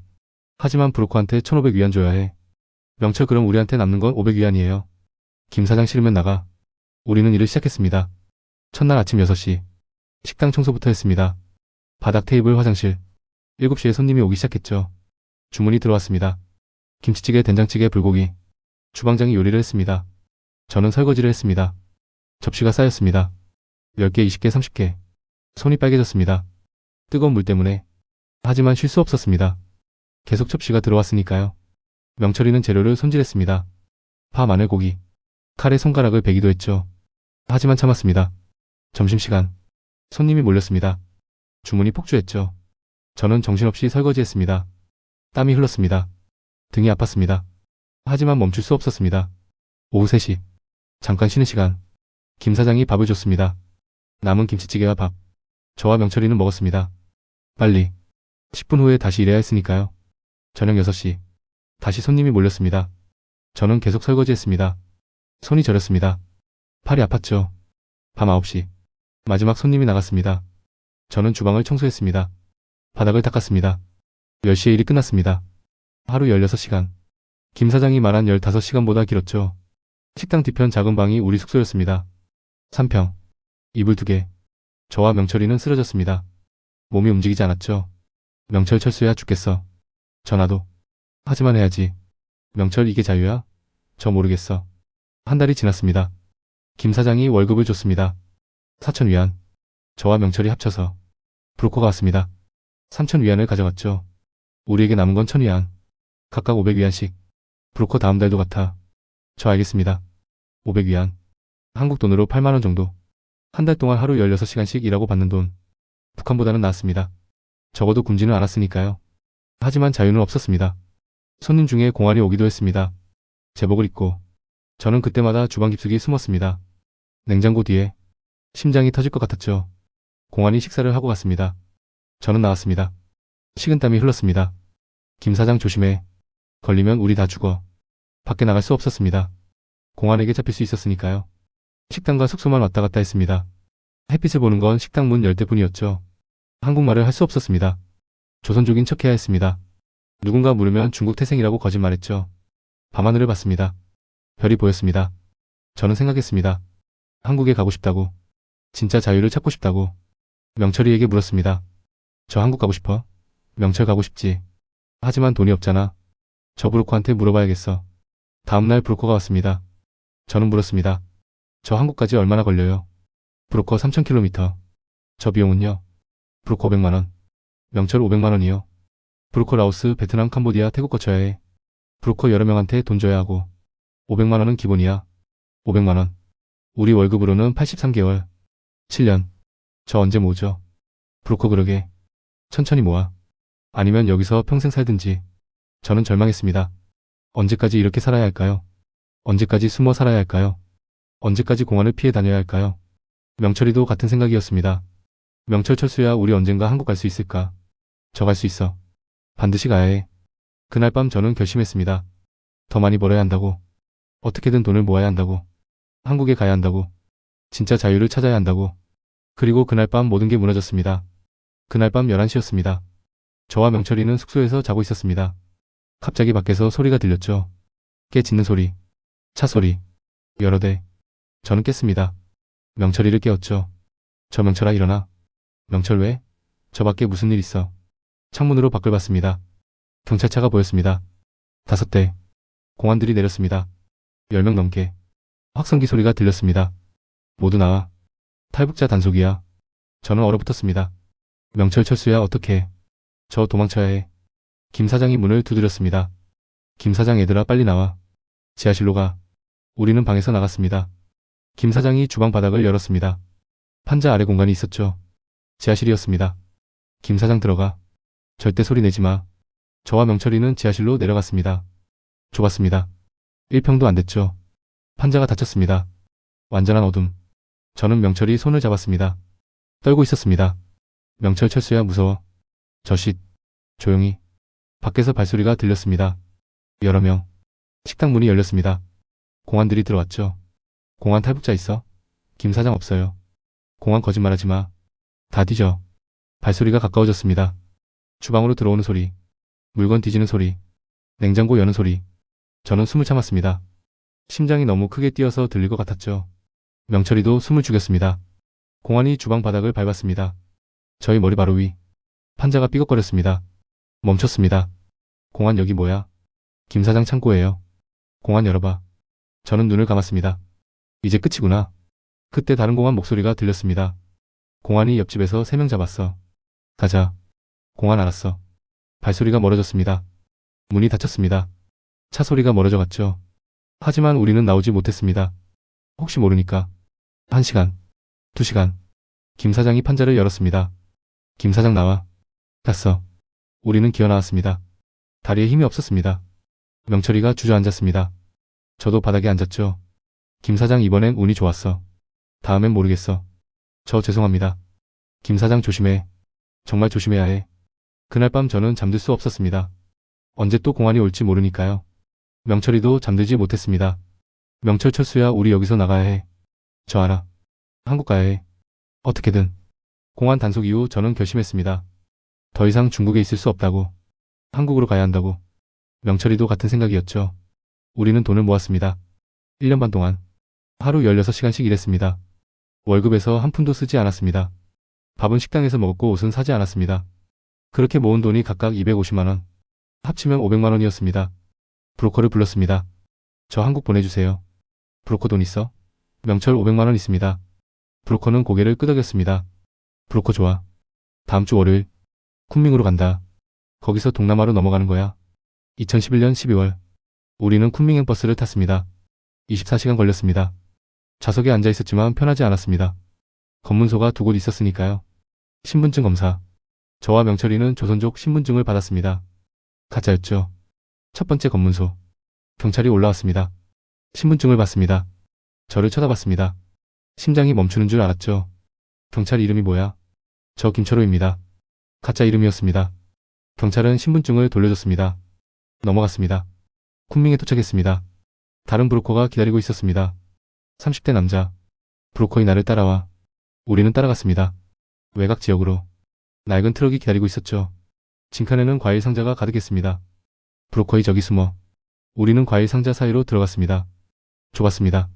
하지만 브로커한테 1,500위안 줘야 해. 명철 그럼 우리한테 남는 건 500위안이에요. 김 사장 싫으면 나가. 우리는 일을 시작했습니다. 첫날 아침 6시. 식당 청소부터 했습니다. 바닥, 테이블, 화장실. 7시에 손님이 오기 시작했죠. 주문이 들어왔습니다. 김치찌개, 된장찌개, 불고기. 주방장이 요리를 했습니다. 저는 설거지를 했습니다. 접시가 쌓였습니다. 10개, 20개, 30개. 손이 빨개졌습니다. 뜨거운 물 때문에. 하지만 쉴 수 없었습니다. 계속 접시가 들어왔으니까요. 명철이는 재료를 손질했습니다. 파, 마늘, 고기. 칼에 손가락을 베기도 했죠. 하지만 참았습니다. 점심시간. 손님이 몰렸습니다. 주문이 폭주했죠. 저는 정신없이 설거지했습니다. 땀이 흘렀습니다. 등이 아팠습니다. 하지만 멈출 수 없었습니다. 오후 3시. 잠깐 쉬는 시간. 김 사장이 밥을 줬습니다. 남은 김치찌개와 밥. 저와 명철이는 먹었습니다. 빨리. 10분 후에 다시 일해야 했으니까요. 저녁 6시. 다시 손님이 몰렸습니다. 저는 계속 설거지했습니다. 손이 저렸습니다. 팔이 아팠죠. 밤 9시. 마지막 손님이 나갔습니다. 저는 주방을 청소했습니다. 바닥을 닦았습니다. 10시에 일이 끝났습니다. 하루 16시간. 김 사장이 말한 15시간보다 길었죠. 식당 뒤편 작은 방이 우리 숙소였습니다. 3평. 이불 2개. 저와 명철이는 쓰러졌습니다. 몸이 움직이지 않았죠. 명철 철수야 죽겠어. 전화도. 하지만 해야지. 명철 이게 자유야? 저 모르겠어. 한 달이 지났습니다. 김 사장이 월급을 줬습니다. 4,000위안. 저와 명철이 합쳐서. 브로커가 왔습니다. 3,000위안을 가져갔죠. 우리에게 남은 건 1,000위안. 각각 500위안씩. 브로커 다음 달도 같아. 저 알겠습니다. 500위안. 한국 돈으로 8만원 정도. 한 달 동안 하루 16시간씩 일하고 받는 돈. 북한보다는 나았습니다. 적어도 굶지는 않았으니까요. 하지만 자유는 없었습니다. 손님 중에 공안이 오기도 했습니다. 제복을 입고. 저는 그때마다 주방 깊숙이 숨었습니다. 냉장고 뒤에. 심장이 터질 것 같았죠. 공안이 식사를 하고 갔습니다. 저는 나왔습니다. 식은땀이 흘렀습니다. 김 사장 조심해. 걸리면 우리 다 죽어. 밖에 나갈 수 없었습니다. 공안에게 잡힐 수 있었으니까요. 식당과 숙소만 왔다 갔다 했습니다. 햇빛을 보는 건 식당 문 열 때뿐이었죠. 한국말을 할 수 없었습니다. 조선족인 척해야 했습니다. 누군가 물으면 중국 태생이라고 거짓말했죠. 밤하늘을 봤습니다. 별이 보였습니다. 저는 생각했습니다. 한국에 가고 싶다고. 진짜 자유를 찾고 싶다고. 명철이에게 물었습니다. 저 한국 가고 싶어? 명철 가고 싶지. 하지만 돈이 없잖아. 저 브로커한테 물어봐야겠어. 다음날 브로커가 왔습니다. 저는 물었습니다. 저 한국까지 얼마나 걸려요? 브로커 3,000km. 저 비용은요? 브로커 500만원. 명철 500만원이요. 브로커 라오스, 베트남, 캄보디아, 태국 거쳐야 해. 브로커 여러 명한테 돈 줘야 하고. 500만원은 기본이야. 500만원. 우리 월급으로는 83개월. 7년. 저 언제 모으죠? 브로커 그러게. 천천히 모아. 아니면 여기서 평생 살든지. 저는 절망했습니다. 언제까지 이렇게 살아야 할까요? 언제까지 숨어 살아야 할까요? 언제까지 공안을 피해 다녀야 할까요? 명철이도 같은 생각이었습니다. 명철 철수야 우리 언젠가 한국 갈 수 있을까? 저 갈 수 있어. 반드시 가야 해. 그날 밤 저는 결심했습니다. 더 많이 벌어야 한다고. 어떻게든 돈을 모아야 한다고. 한국에 가야 한다고. 진짜 자유를 찾아야 한다고. 그리고 그날 밤 모든 게 무너졌습니다. 그날 밤 11시였습니다. 저와 명철이는 숙소에서 자고 있었습니다. 갑자기 밖에서 소리가 들렸죠. 깨 짖는 소리. 차 소리. 여러 대. 저는 깼습니다. 명철이를 깨웠죠. 저 명철아 일어나. 명철 왜? 저 밖에 무슨 일 있어? 창문으로 밖을 봤습니다. 경찰차가 보였습니다. 5대. 공안들이 내렸습니다. 10명 넘게. 확성기 소리가 들렸습니다. 모두 나와. 탈북자 단속이야. 저는 얼어붙었습니다. 명철 철수야 어떡해. 저 도망쳐야 해. 김 사장이 문을 두드렸습니다. 김 사장 얘들아 빨리 나와. 지하실로 가. 우리는 방에서 나갔습니다. 김 사장이 주방 바닥을 열었습니다. 판자 아래 공간이 있었죠. 지하실이었습니다. 김 사장 들어가. 절대 소리 내지 마. 저와 명철이는 지하실로 내려갔습니다. 좁았습니다. 1평도 안 됐죠. 판자가 닫혔습니다. 완전한 어둠. 저는 명철이 손을 잡았습니다. 떨고 있었습니다. 명철 철수야 무서워. 저쉿. 조용히. 밖에서 발소리가 들렸습니다. 여러 명. 식당 문이 열렸습니다. 공안들이 들어왔죠. 공안 탈북자 있어? 김 사장 없어요. 공안 거짓말하지 마. 다 뒤져. 발소리가 가까워졌습니다. 주방으로 들어오는 소리. 물건 뒤지는 소리. 냉장고 여는 소리. 저는 숨을 참았습니다. 심장이 너무 크게 뛰어서 들릴 것 같았죠. 명철이도 숨을 죽였습니다. 공안이 주방 바닥을 밟았습니다. 저희 머리 바로 위. 판자가 삐걱거렸습니다. 멈췄습니다. 공안 여기 뭐야? 김 사장 창고예요. 공안 열어봐. 저는 눈을 감았습니다. 이제 끝이구나. 그때 다른 공안 목소리가 들렸습니다. 공안이 옆집에서 3명 잡았어. 가자. 공안 알았어. 발소리가 멀어졌습니다. 문이 닫혔습니다. 차 소리가 멀어져 갔죠. 하지만 우리는 나오지 못했습니다. 혹시 모르니까. 1시간, 2시간. 김 사장이 판자를 열었습니다. 김 사장 나와. 갔어. 우리는 기어 나왔습니다. 다리에 힘이 없었습니다. 명철이가 주저앉았습니다. 저도 바닥에 앉았죠. 김 사장 이번엔 운이 좋았어. 다음엔 모르겠어. 저 죄송합니다. 김 사장 조심해. 정말 조심해야 해. 그날 밤 저는 잠들 수 없었습니다. 언제 또 공안이 올지 모르니까요. 명철이도 잠들지 못했습니다. 명철 철수야, 우리 여기서 나가야 해. 저 알아. 한국 가야 해. 어떻게든. 공안 단속 이후 저는 결심했습니다. 더 이상 중국에 있을 수 없다고. 한국으로 가야 한다고. 명철이도 같은 생각이었죠. 우리는 돈을 모았습니다. 1년 반 동안 하루 16시간씩 일했습니다. 월급에서 한 푼도 쓰지 않았습니다. 밥은 식당에서 먹었고 옷은 사지 않았습니다. 그렇게 모은 돈이 각각 250만 원, 합치면 500만 원이었습니다. 브로커를 불렀습니다. 저 한국 보내주세요. 브로커 돈 있어? 명철 500만 원 있습니다. 브로커는 고개를 끄덕였습니다. 브로커 좋아. 다음 주 월요일 쿤밍으로 간다. 거기서 동남아로 넘어가는 거야. 2011년 12월 우리는 쿤밍행 버스를 탔습니다. 24시간 걸렸습니다. 좌석에 앉아 있었지만 편하지 않았습니다. 검문소가 두 곳 있었으니까요. 신분증 검사. 저와 명철이는 조선족 신분증을 받았습니다. 가짜였죠. 첫 번째 검문소. 경찰이 올라왔습니다. 신분증을 봤습니다. 저를 쳐다봤습니다. 심장이 멈추는 줄 알았죠. 경찰 이름이 뭐야? 저 김철호입니다. 가짜 이름이었습니다. 경찰은 신분증을 돌려줬습니다. 넘어갔습니다. 쿤밍에 도착했습니다. 다른 브로커가 기다리고 있었습니다. 30대 남자. 브로커의 나를 따라와. 우리는 따라갔습니다. 외곽 지역으로. 낡은 트럭이 기다리고 있었죠. 진칸에는 과일 상자가 가득했습니다. 브로커의 저기 숨어. 우리는 과일 상자 사이로 들어갔습니다. 좁았습니다.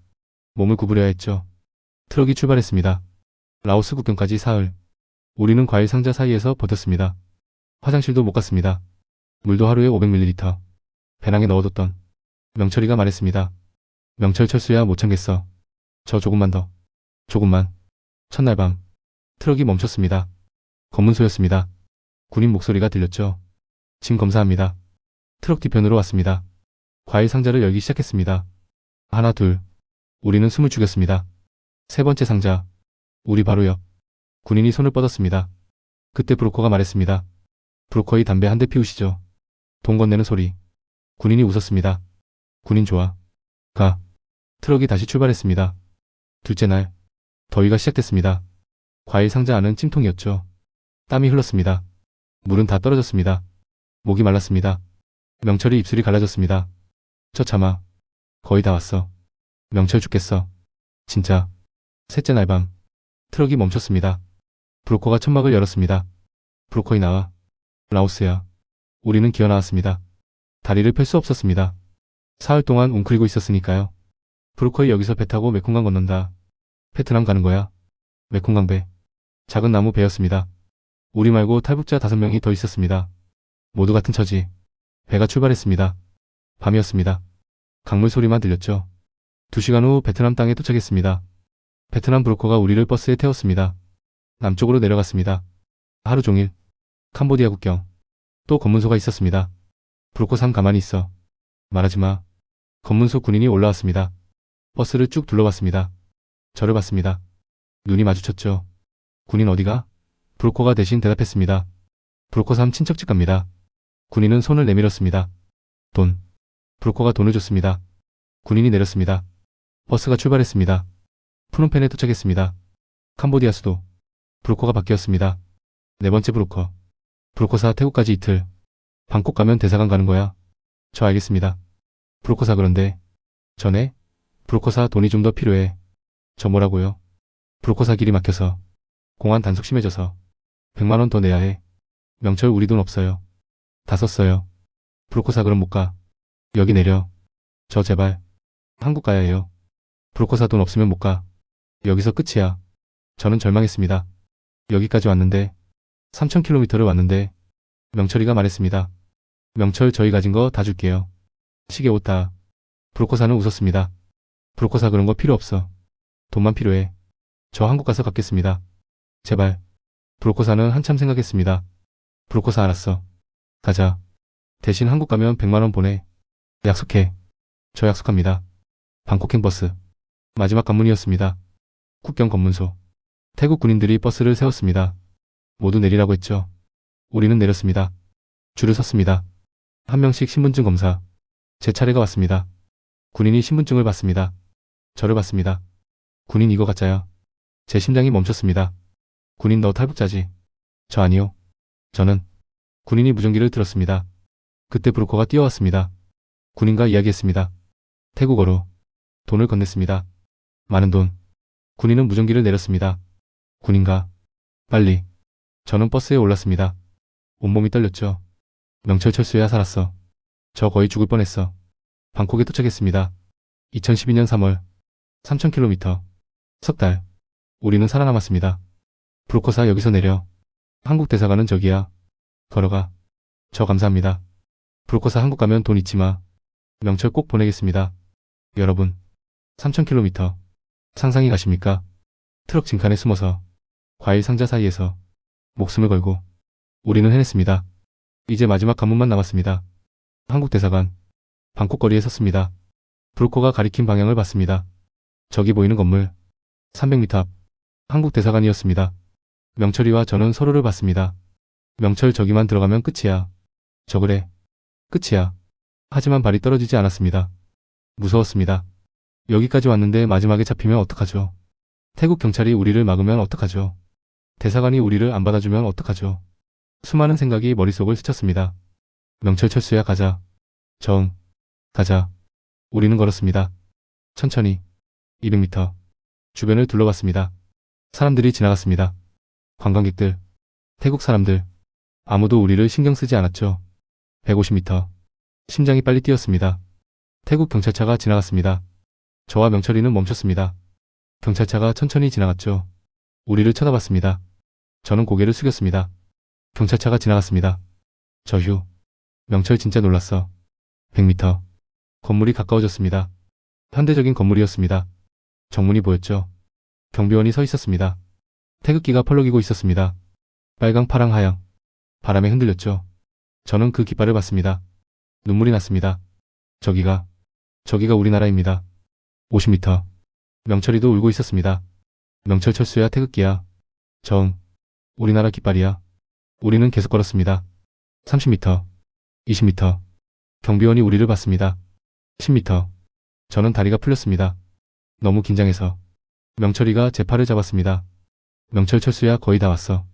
몸을 구부려야 했죠. 트럭이 출발했습니다. 라오스 국경까지 사흘. 우리는 과일 상자 사이에서 버텼습니다. 화장실도 못 갔습니다. 물도 하루에 500ml. 배낭에 넣어뒀던. 명철이가 말했습니다. 명철 철수야, 못 참겠어. 저 조금만 더. 조금만. 첫날 밤. 트럭이 멈췄습니다. 검문소였습니다. 군인 목소리가 들렸죠. 짐 검사합니다. 트럭 뒤편으로 왔습니다. 과일 상자를 열기 시작했습니다. 하나, 둘. 우리는 숨을 죽였습니다. 세 번째 상자. 우리 바로 옆. 군인이 손을 뻗었습니다. 그때 브로커가 말했습니다. 브로커의 담배 한 대 피우시죠. 돈 건네는 소리. 군인이 웃었습니다. 군인 좋아. 가. 트럭이 다시 출발했습니다. 둘째 날. 더위가 시작됐습니다. 과일 상자 안은 찜통이었죠. 땀이 흘렀습니다. 물은 다 떨어졌습니다. 목이 말랐습니다. 명철이 입술이 갈라졌습니다. 저 참아. 거의 다 왔어. 명철 죽겠어. 진짜. 셋째 날 밤. 트럭이 멈췄습니다. 브로커가 천막을 열었습니다. 브로커이 나와. 라오스야. 우리는 기어 나왔습니다. 다리를 펼 수 없었습니다. 사흘 동안 웅크리고 있었으니까요. 브로커이 여기서 배 타고 메콩강 건넌다. 베트남 가는 거야. 메콩강 배. 작은 나무 배였습니다. 우리 말고 탈북자 5명이 더 있었습니다. 모두 같은 처지. 배가 출발했습니다. 밤이었습니다. 강물 소리만 들렸죠. 2시간 후 베트남 땅에 도착했습니다. 베트남 브로커가 우리를 버스에 태웠습니다. 남쪽으로 내려갔습니다. 하루 종일. 캄보디아 국경. 또 검문소가 있었습니다. 브로커 3 가만히 있어. 말하지 마. 검문소 군인이 올라왔습니다. 버스를 쭉 둘러봤습니다. 저를 봤습니다. 눈이 마주쳤죠. 군인 어디가? 브로커가 대신 대답했습니다. 브로커 3 친척집 갑니다. 군인은 손을 내밀었습니다. 돈. 브로커가 돈을 줬습니다. 군인이 내렸습니다. 버스가 출발했습니다. 프놈펜에 도착했습니다. 캄보디아 수도. 브로커가 바뀌었습니다. 네 번째 브로커. 브로커사 태국까지 이틀. 방콕 가면 대사관 가는 거야. 저 알겠습니다. 브로커사 그런데. 전에? 브로커사 돈이 좀 더 필요해. 저 뭐라고요? 브로커사 길이 막혀서. 공안 단속 심해져서. 100만 원 더 내야 해. 명철 우리 돈 없어요. 다 썼어요. 브로커사 그럼 못 가. 여기 내려. 저 제발. 한국 가야 해요. 브로커사 돈 없으면 못 가. 여기서 끝이야. 저는 절망했습니다. 여기까지 왔는데. 3000km를 왔는데. 명철이가 말했습니다. 명철 저희 가진 거 다 줄게요. 시계 옷 다. 브로커사는 웃었습니다. 브로커사 그런 거 필요 없어. 돈만 필요해. 저 한국 가서 갚겠습니다. 제발. 브로커사는 한참 생각했습니다. 브로커사 알았어. 가자. 대신 한국 가면 100만 원 보내. 약속해. 저 약속합니다. 방콕행 버스. 마지막 관문이었습니다. 국경 검문소. 태국 군인들이 버스를 세웠습니다. 모두 내리라고 했죠. 우리는 내렸습니다. 줄을 섰습니다. 한 명씩 신분증 검사. 제 차례가 왔습니다. 군인이 신분증을 봤습니다. 저를 봤습니다. 군인 이거 가짜야. 제 심장이 멈췄습니다. 군인 너 탈북자지? 저 아니요. 저는 군인이 무전기를 들었습니다. 그때 브로커가 뛰어왔습니다. 군인과 이야기했습니다. 태국어로 돈을 건넸습니다. 많은 돈. 군인은 무전기를 내렸습니다. 군인가? 빨리. 저는 버스에 올랐습니다. 온몸이 떨렸죠. 명철 철수야 살았어. 저 거의 죽을 뻔했어. 방콕에 도착했습니다. 2012년 3월. 3000km. 석 달. 우리는 살아남았습니다. 브로커사 여기서 내려. 한국 대사관은 저기야. 걸어가. 저 감사합니다. 브로커사 한국 가면 돈 잊지 마. 명철 꼭 보내겠습니다. 여러분. 3000km. 상상이 가십니까? 트럭 진칸에 숨어서. 과일 상자 사이에서. 목숨을 걸고. 우리는 해냈습니다. 이제 마지막 관문만 남았습니다. 한국 대사관. 방콕 거리에 섰습니다. 브로커가 가리킨 방향을 봤습니다. 저기 보이는 건물. 300m 앞. 한국 대사관이었습니다. 명철이와 저는 서로를 봤습니다. 명철 저기만 들어가면 끝이야. 저 그래. 끝이야. 하지만 발이 떨어지지 않았습니다. 무서웠습니다. 여기까지 왔는데 마지막에 잡히면 어떡하죠? 태국 경찰이 우리를 막으면 어떡하죠? 대사관이 우리를 안 받아주면 어떡하죠? 수많은 생각이 머릿속을 스쳤습니다. 명철 철수야 가자. 정. 가자. 우리는 걸었습니다. 천천히. 200m. 주변을 둘러봤습니다. 사람들이 지나갔습니다. 관광객들. 태국 사람들. 아무도 우리를 신경 쓰지 않았죠. 150m. 심장이 빨리 뛰었습니다. 태국 경찰차가 지나갔습니다. 저와 명철이는 멈췄습니다. 경찰차가 천천히 지나갔죠. 우리를 쳐다봤습니다. 저는 고개를 숙였습니다. 경찰차가 지나갔습니다. 저 휴. 명철 진짜 놀랐어. 100m. 건물이 가까워졌습니다. 현대적인 건물이었습니다. 정문이 보였죠. 경비원이 서 있었습니다. 태극기가 펄럭이고 있었습니다. 빨강, 파랑, 하양. 바람에 흔들렸죠. 저는 그 깃발을 봤습니다. 눈물이 났습니다. 저기가 우리나라입니다. 50m. 명철이도 울고 있었습니다. 명철 철수야 태극기야. 정. 우리나라 깃발이야. 우리는 계속 걸었습니다. 30m. 20m. 경비원이 우리를 봤습니다. 10m. 저는 다리가 풀렸습니다. 너무 긴장해서. 명철이가 제 팔을 잡았습니다. 명철 철수야 거의 다 왔어.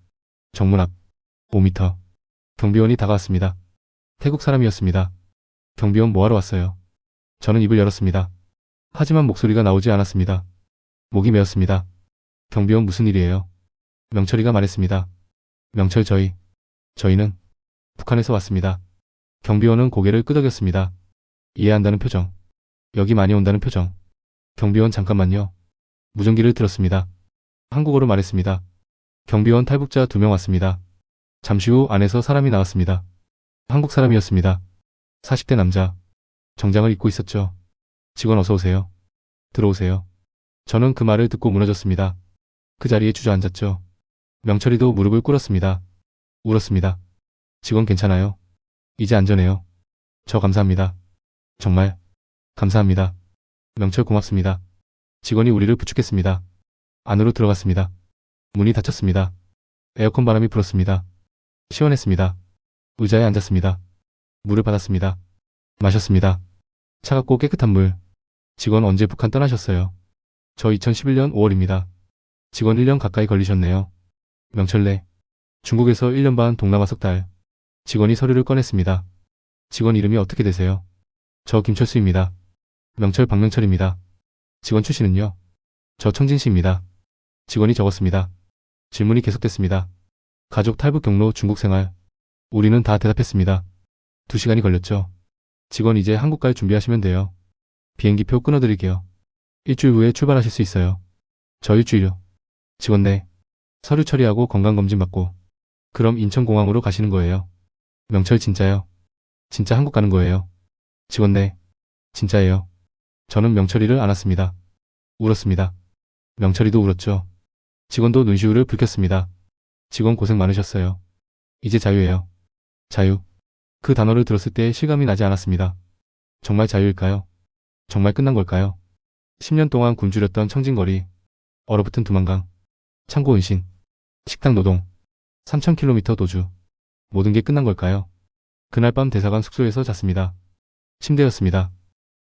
정문 앞. 5m. 경비원이 다가왔습니다. 태국 사람이었습니다. 경비원 뭐하러 왔어요? 저는 입을 열었습니다. 하지만 목소리가 나오지 않았습니다. 목이 메었습니다. 경비원 무슨 일이에요? 명철이가 말했습니다. 명철 저희는 북한에서 왔습니다. 경비원은 고개를 끄덕였습니다. 이해한다는 표정. 여기 많이 온다는 표정. 경비원 잠깐만요. 무전기를 들었습니다. 한국어로 말했습니다. 경비원 탈북자 2명 왔습니다. 잠시 후 안에서 사람이 나왔습니다. 한국 사람이었습니다. 40대 남자. 정장을 입고 있었죠. 직원 어서 오세요. 들어오세요. 저는 그 말을 듣고 무너졌습니다. 그 자리에 주저앉았죠. 명철이도 무릎을 꿇었습니다. 울었습니다. 직원 괜찮아요? 이제 안전해요. 저 감사합니다. 정말 감사합니다. 명철 고맙습니다. 직원이 우리를 부축했습니다. 안으로 들어갔습니다. 문이 닫혔습니다. 에어컨 바람이 불었습니다. 시원했습니다. 의자에 앉았습니다. 물을 받았습니다. 마셨습니다. 차갑고 깨끗한 물. 직원 언제 북한 떠나셨어요? 저 2011년 5월입니다. 직원 1년 가까이 걸리셨네요. 명철네. 중국에서 1년 반, 동남아 석 달. 직원이 서류를 꺼냈습니다. 직원 이름이 어떻게 되세요? 저 김철수입니다. 명철 박명철입니다. 직원 출신은요? 저 청진시입니다. 직원이 적었습니다. 질문이 계속됐습니다. 가족 탈북 경로 중국 생활. 우리는 다 대답했습니다. 2시간이 걸렸죠. 직원 이제 한국 갈 준비하시면 돼요. 비행기표 끊어드릴게요. 일주일 후에 출발하실 수 있어요. 저 일주일요. 직원 네. 서류 처리하고 건강검진 받고. 그럼 인천공항으로 가시는 거예요. 명철 진짜요? 진짜 한국 가는 거예요. 직원 네. 진짜예요. 저는 명철이를 안았습니다. 울었습니다. 명철이도 울었죠. 직원도 눈시울을 붉혔습니다. 직원 고생 많으셨어요. 이제 자유예요. 자유. 그 단어를 들었을 때 실감이 나지 않았습니다. 정말 자유일까요? 정말 끝난 걸까요? 10년 동안 굶주렸던 청진거리, 얼어붙은 두만강, 창고 은신, 식당 노동, 3000km 도주. 모든 게 끝난 걸까요? 그날 밤 대사관 숙소에서 잤습니다. 침대였습니다.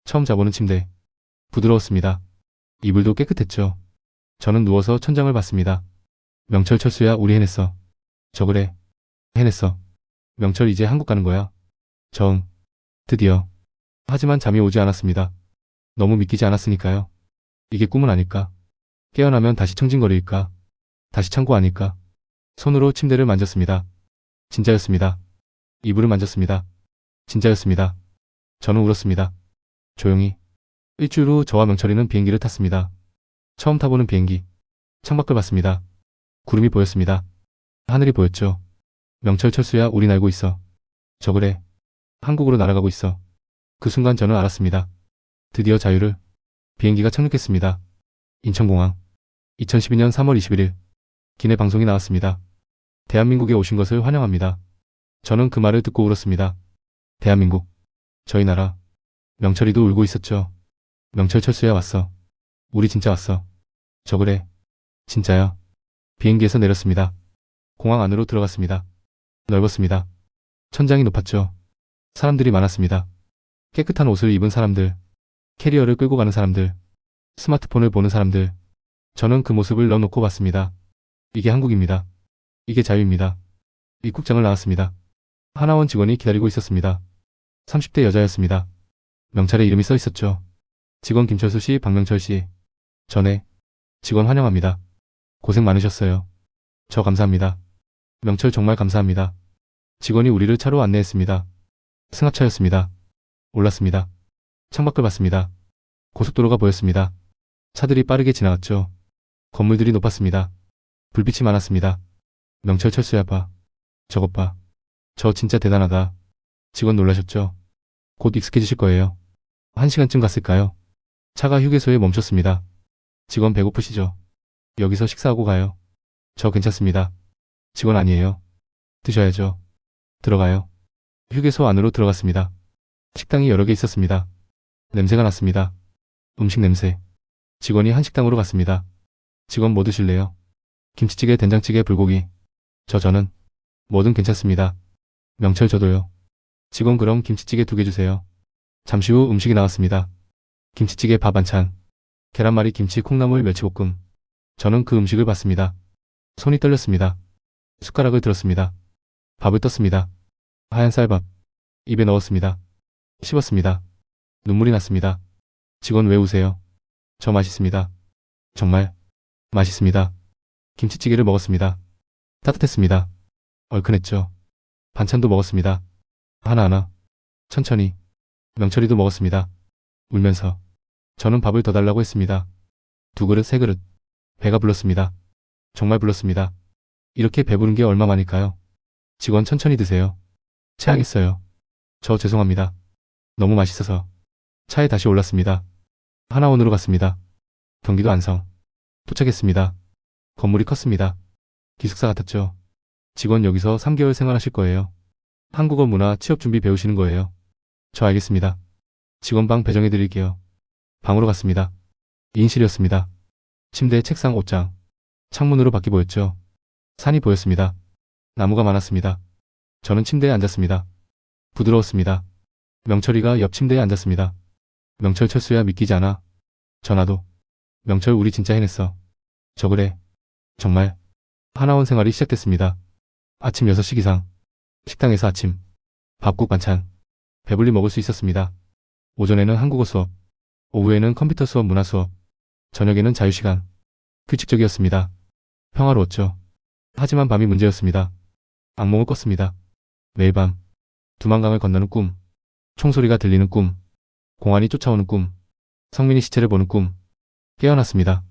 처음 자보는 침대. 부드러웠습니다. 이불도 깨끗했죠. 저는 누워서 천장을 봤습니다. 명철 철수야 우리 해냈어. 저 그래. 해냈어. 명철 이제 한국 가는 거야. 드디어. 하지만 잠이 오지 않았습니다. 너무 믿기지 않았으니까요. 이게 꿈은 아닐까? 깨어나면 다시 청진거리일까? 다시 창고 아닐까? 손으로 침대를 만졌습니다. 진짜였습니다. 이불을 만졌습니다. 진짜였습니다. 저는 울었습니다. 조용히. 일주일 후 저와 명철이는 비행기를 탔습니다. 처음 타보는 비행기. 창밖을 봤습니다. 구름이 보였습니다. 하늘이 보였죠. 명철 철수야, 우린 알고 있어. 저 그래. 한국으로 날아가고 있어. 그 순간 저는 알았습니다. 드디어 자유를. 비행기가 착륙했습니다. 인천공항. 2012년 3월 21일. 기내 방송이 나왔습니다. 대한민국에 오신 것을 환영합니다. 저는 그 말을 듣고 울었습니다. 대한민국. 저희 나라. 명철이도 울고 있었죠. 명철 철수야, 왔어. 우리 진짜 왔어. 저 그래. 진짜야. 비행기에서 내렸습니다. 공항 안으로 들어갔습니다. 넓었습니다. 천장이 높았죠. 사람들이 많았습니다. 깨끗한 옷을 입은 사람들, 캐리어를 끌고 가는 사람들, 스마트폰을 보는 사람들. 저는 그 모습을 넣어놓고 봤습니다. 이게 한국입니다. 이게 자유입니다. 입국장을 나왔습니다. 하나원 직원이 기다리고 있었습니다. 30대 여자였습니다. 명찰에 이름이 써 있었죠. 직원 김철수 씨, 박명철 씨. 전에 직원 환영합니다. 고생 많으셨어요. 저 감사합니다. 명철 정말 감사합니다. 직원이 우리를 차로 안내했습니다. 승합차였습니다. 올랐습니다. 창밖을 봤습니다. 고속도로가 보였습니다. 차들이 빠르게 지나갔죠. 건물들이 높았습니다. 불빛이 많았습니다. 명철 철수야, 봐. 저것 봐. 저 진짜 대단하다. 직원 놀라셨죠? 곧 익숙해지실 거예요. 1시간쯤 갔을까요? 차가 휴게소에 멈췄습니다. 직원 배고프시죠? 여기서 식사하고 가요. 저 괜찮습니다. 직원 아니에요. 드셔야죠. 들어가요. 휴게소 안으로 들어갔습니다. 식당이 여러 개 있었습니다. 냄새가 났습니다. 음식 냄새. 직원이 한식당으로 갔습니다. 직원 뭐 드실래요? 김치찌개, 된장찌개, 불고기. 저는 뭐든 괜찮습니다. 명철 저도요. 직원 그럼 김치찌개 2개 주세요. 잠시 후 음식이 나왔습니다. 김치찌개, 밥 반찬, 계란말이, 김치, 콩나물, 멸치볶음. 저는 그 음식을 봤습니다. 손이 떨렸습니다. 숟가락을 들었습니다. 밥을 떴습니다. 하얀 쌀밥. 입에 넣었습니다. 씹었습니다. 눈물이 났습니다. 직원 왜 우세요? 저 맛있습니다. 정말 맛있습니다. 김치찌개를 먹었습니다. 따뜻했습니다. 얼큰했죠. 반찬도 먹었습니다. 하나하나. 천천히. 명철이도 먹었습니다. 울면서. 저는 밥을 더 달라고 했습니다. 2그릇, 3그릇. 배가 불렀습니다. 정말 불렀습니다. 이렇게 배부른 게 얼마만일까요? 직원 천천히 드세요. 체하겠어요. 저 죄송합니다. 너무 맛있어서. 차에 다시 올랐습니다. 하나원으로 갔습니다. 경기도 안성. 도착했습니다. 건물이 컸습니다. 기숙사 같았죠. 직원 여기서 3개월 생활하실 거예요. 한국어 문화 취업 준비 배우시는 거예요. 저 알겠습니다. 직원 방 배정해 드릴게요. 방으로 갔습니다. 2인실이었습니다. 침대, 책상, 옷장. 창문으로 밖이 보였죠. 산이 보였습니다. 나무가 많았습니다. 저는 침대에 앉았습니다. 부드러웠습니다. 명철이가 옆 침대에 앉았습니다. 명철 철수야, 믿기지 않아? 전화도. 명철 우리 진짜 해냈어. 저 그래. 정말. 하나원 생활이 시작됐습니다. 아침 6시 기상. 식당에서 아침. 밥국 반찬. 배불리 먹을 수 있었습니다. 오전에는 한국어 수업. 오후에는 컴퓨터 수업, 문화 수업. 저녁에는 자유시간. 규칙적이었습니다. 평화로웠죠. 하지만 밤이 문제였습니다. 악몽을 꿨습니다. 매일 밤. 두만강을 건너는 꿈. 총소리가 들리는 꿈. 공안이 쫓아오는 꿈. 성민이 시체를 보는 꿈. 깨어났습니다.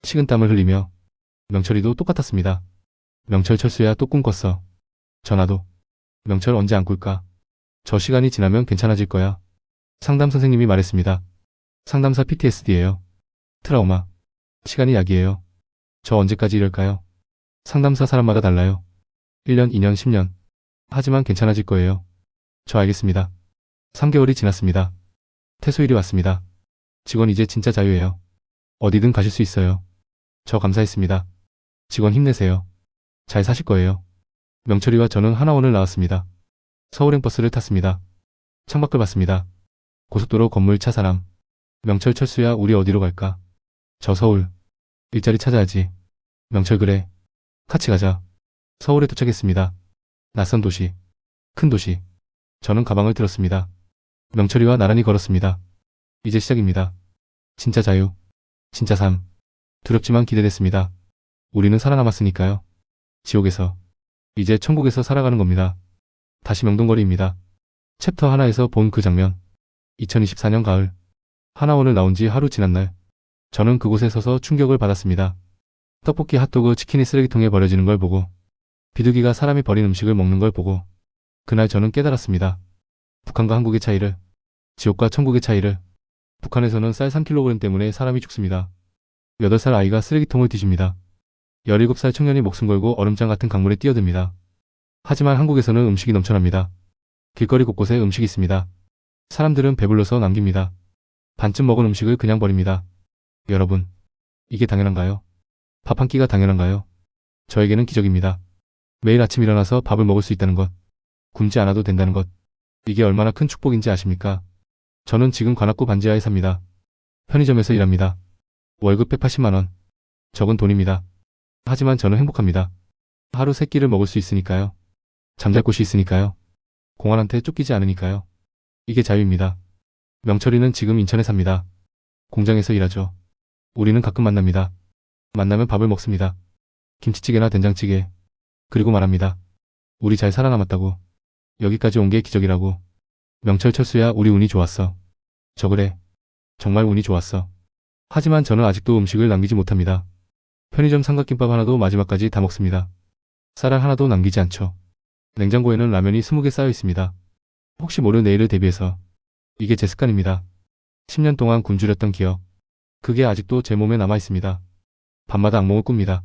식은땀을 흘리며. 명철이도 똑같았습니다. 명철 철수야, 또 꿈 꿨어. 전화도. 명철 언제 안 꿀까? 저 시간이 지나면 괜찮아질 거야. 상담 선생님이 말했습니다. 상담사 PTSD예요. 트라우마. 시간이 약이에요. 저 언제까지 이럴까요? 상담사 사람마다 달라요. 1년, 2년, 10년. 하지만 괜찮아질 거예요. 저 알겠습니다. 3개월이 지났습니다. 퇴소일이 왔습니다. 직원 이제 진짜 자유예요. 어디든 가실 수 있어요. 저 감사했습니다. 직원 힘내세요. 잘 사실 거예요. 명철이와 저는 하나원을 나왔습니다. 서울행 버스를 탔습니다. 창밖을 봤습니다. 고속도로, 건물, 차, 사람. 명철 철수야, 우리 어디로 갈까? 저 서울. 일자리 찾아야지. 명철 그래. 같이 가자. 서울에 도착했습니다. 낯선 도시, 큰 도시. 저는 가방을 들었습니다. 명철이와 나란히 걸었습니다. 이제 시작입니다. 진짜 자유, 진짜 삶. 두렵지만 기대됐습니다. 우리는 살아남았으니까요. 지옥에서, 이제 천국에서 살아가는 겁니다. 다시 명동거리입니다. 챕터 하나에서 본 그 장면. 2024년 가을. 하나원을 나온 지 하루 지난 날. 저는 그곳에 서서 충격을 받았습니다. 떡볶이, 핫도그, 치킨이 쓰레기통에 버려지는 걸 보고, 비둘기가 사람이 버린 음식을 먹는 걸 보고, 그날 저는 깨달았습니다. 북한과 한국의 차이를, 지옥과 천국의 차이를. 북한에서는 쌀 3kg 때문에 사람이 죽습니다. 8살 아이가 쓰레기통을 뒤집니다. 17살 청년이 목숨 걸고 얼음장 같은 강물에 뛰어듭니다. 하지만 한국에서는 음식이 넘쳐납니다. 길거리 곳곳에 음식이 있습니다. 사람들은 배불러서 남깁니다. 반쯤 먹은 음식을 그냥 버립니다. 여러분, 이게 당연한가요? 밥 한 끼가 당연한가요? 저에게는 기적입니다. 매일 아침 일어나서 밥을 먹을 수 있다는 것, 굶지 않아도 된다는 것, 이게 얼마나 큰 축복인지 아십니까? 저는 지금 관악구 반지하에 삽니다. 편의점에서 일합니다. 월급 180만 원. 적은 돈입니다. 하지만 저는 행복합니다. 하루 3끼를 먹을 수 있으니까요. 잠잘 곳이 있으니까요. 공안한테 쫓기지 않으니까요. 이게 자유입니다. 명철이는 지금 인천에 삽니다. 공장에서 일하죠. 우리는 가끔 만납니다. 만나면 밥을 먹습니다. 김치찌개나 된장찌개. 그리고 말합니다. 우리 잘 살아남았다고. 여기까지 온 게 기적이라고. 명철, 철수야, 우리 운이 좋았어. 저 그래. 정말 운이 좋았어. 하지만 저는 아직도 음식을 남기지 못합니다. 편의점 삼각김밥 하나도 마지막까지 다 먹습니다. 쌀알 하나도 남기지 않죠. 냉장고에는 라면이 20개 쌓여 있습니다. 혹시 모를 내일을 대비해서. 이게 제 습관입니다. 10년 동안 굶주렸던 기억. 그게 아직도 제 몸에 남아 있습니다. 밤마다 악몽을 꿉니다.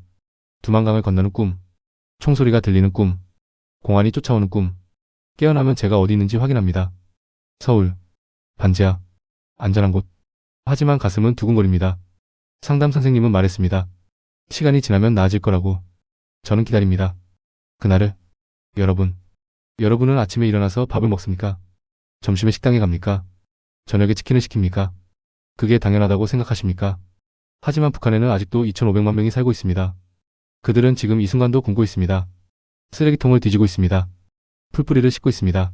두만강을 건너는 꿈. 총소리가 들리는 꿈. 공안이 쫓아오는 꿈. 깨어나면 제가 어디 있는지 확인합니다. 서울. 반지하. 안전한 곳. 하지만 가슴은 두근거립니다. 상담 선생님은 말했습니다. 시간이 지나면 나아질 거라고. 저는 기다립니다. 그날을. 여러분은 아침에 일어나서 밥을 먹습니까? 점심에 식당에 갑니까? 저녁에 치킨을 시킵니까? 그게 당연하다고 생각하십니까? 하지만 북한에는 아직도 2,500만 명이 살고 있습니다. 그들은 지금 이 순간도 굶고 있습니다. 쓰레기통을 뒤지고 있습니다. 풀뿌리를 씻고 있습니다.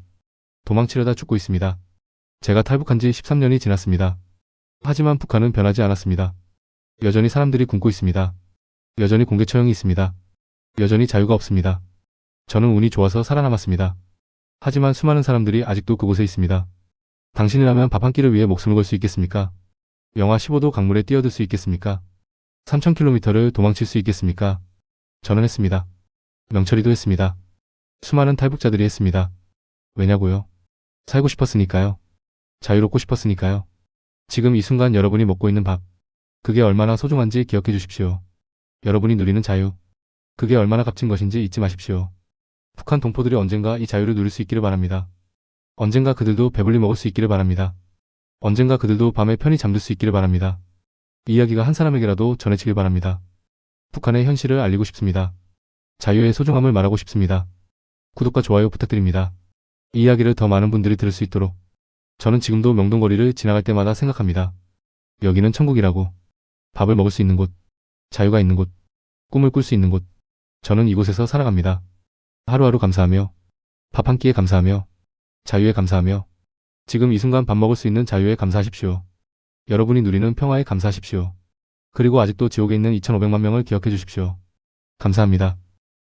도망치려다 죽고 있습니다. 제가 탈북한 지 13년이 지났습니다. 하지만 북한은 변하지 않았습니다. 여전히 사람들이 굶고 있습니다. 여전히 공개 처형이 있습니다. 여전히 자유가 없습니다. 저는 운이 좋아서 살아남았습니다. 하지만 수많은 사람들이 아직도 그곳에 있습니다. 당신이라면 밥 한 끼를 위해 목숨을 걸 수 있겠습니까? 영하 15도 강물에 뛰어들 수 있겠습니까? 3,000km를 도망칠 수 있겠습니까? 저는 했습니다. 명철이도 했습니다. 수많은 탈북자들이 했습니다. 왜냐고요? 살고 싶었으니까요. 자유롭고 싶었으니까요. 지금 이 순간 여러분이 먹고 있는 밥. 그게 얼마나 소중한지 기억해 주십시오. 여러분이 누리는 자유. 그게 얼마나 값진 것인지 잊지 마십시오. 북한 동포들이 언젠가 이 자유를 누릴 수 있기를 바랍니다. 언젠가 그들도 배불리 먹을 수 있기를 바랍니다. 언젠가 그들도 밤에 편히 잠들 수 있기를 바랍니다. 이 이야기가 한 사람에게라도 전해지길 바랍니다. 북한의 현실을 알리고 싶습니다. 자유의 소중함을 말하고 싶습니다. 구독과 좋아요 부탁드립니다. 이 이야기를 더 많은 분들이 들을 수 있도록. 저는 지금도 명동거리를 지나갈 때마다 생각합니다. 여기는 천국이라고. 밥을 먹을 수 있는 곳, 자유가 있는 곳, 꿈을 꿀 수 있는 곳. 저는 이곳에서 살아갑니다. 하루하루 감사하며, 밥 한 끼에 감사하며, 자유에 감사하며, 지금 이 순간 밥 먹을 수 있는 자유에 감사하십시오. 여러분이 누리는 평화에 감사하십시오. 그리고 아직도 지옥에 있는 2,500만 명을 기억해 주십시오. 감사합니다.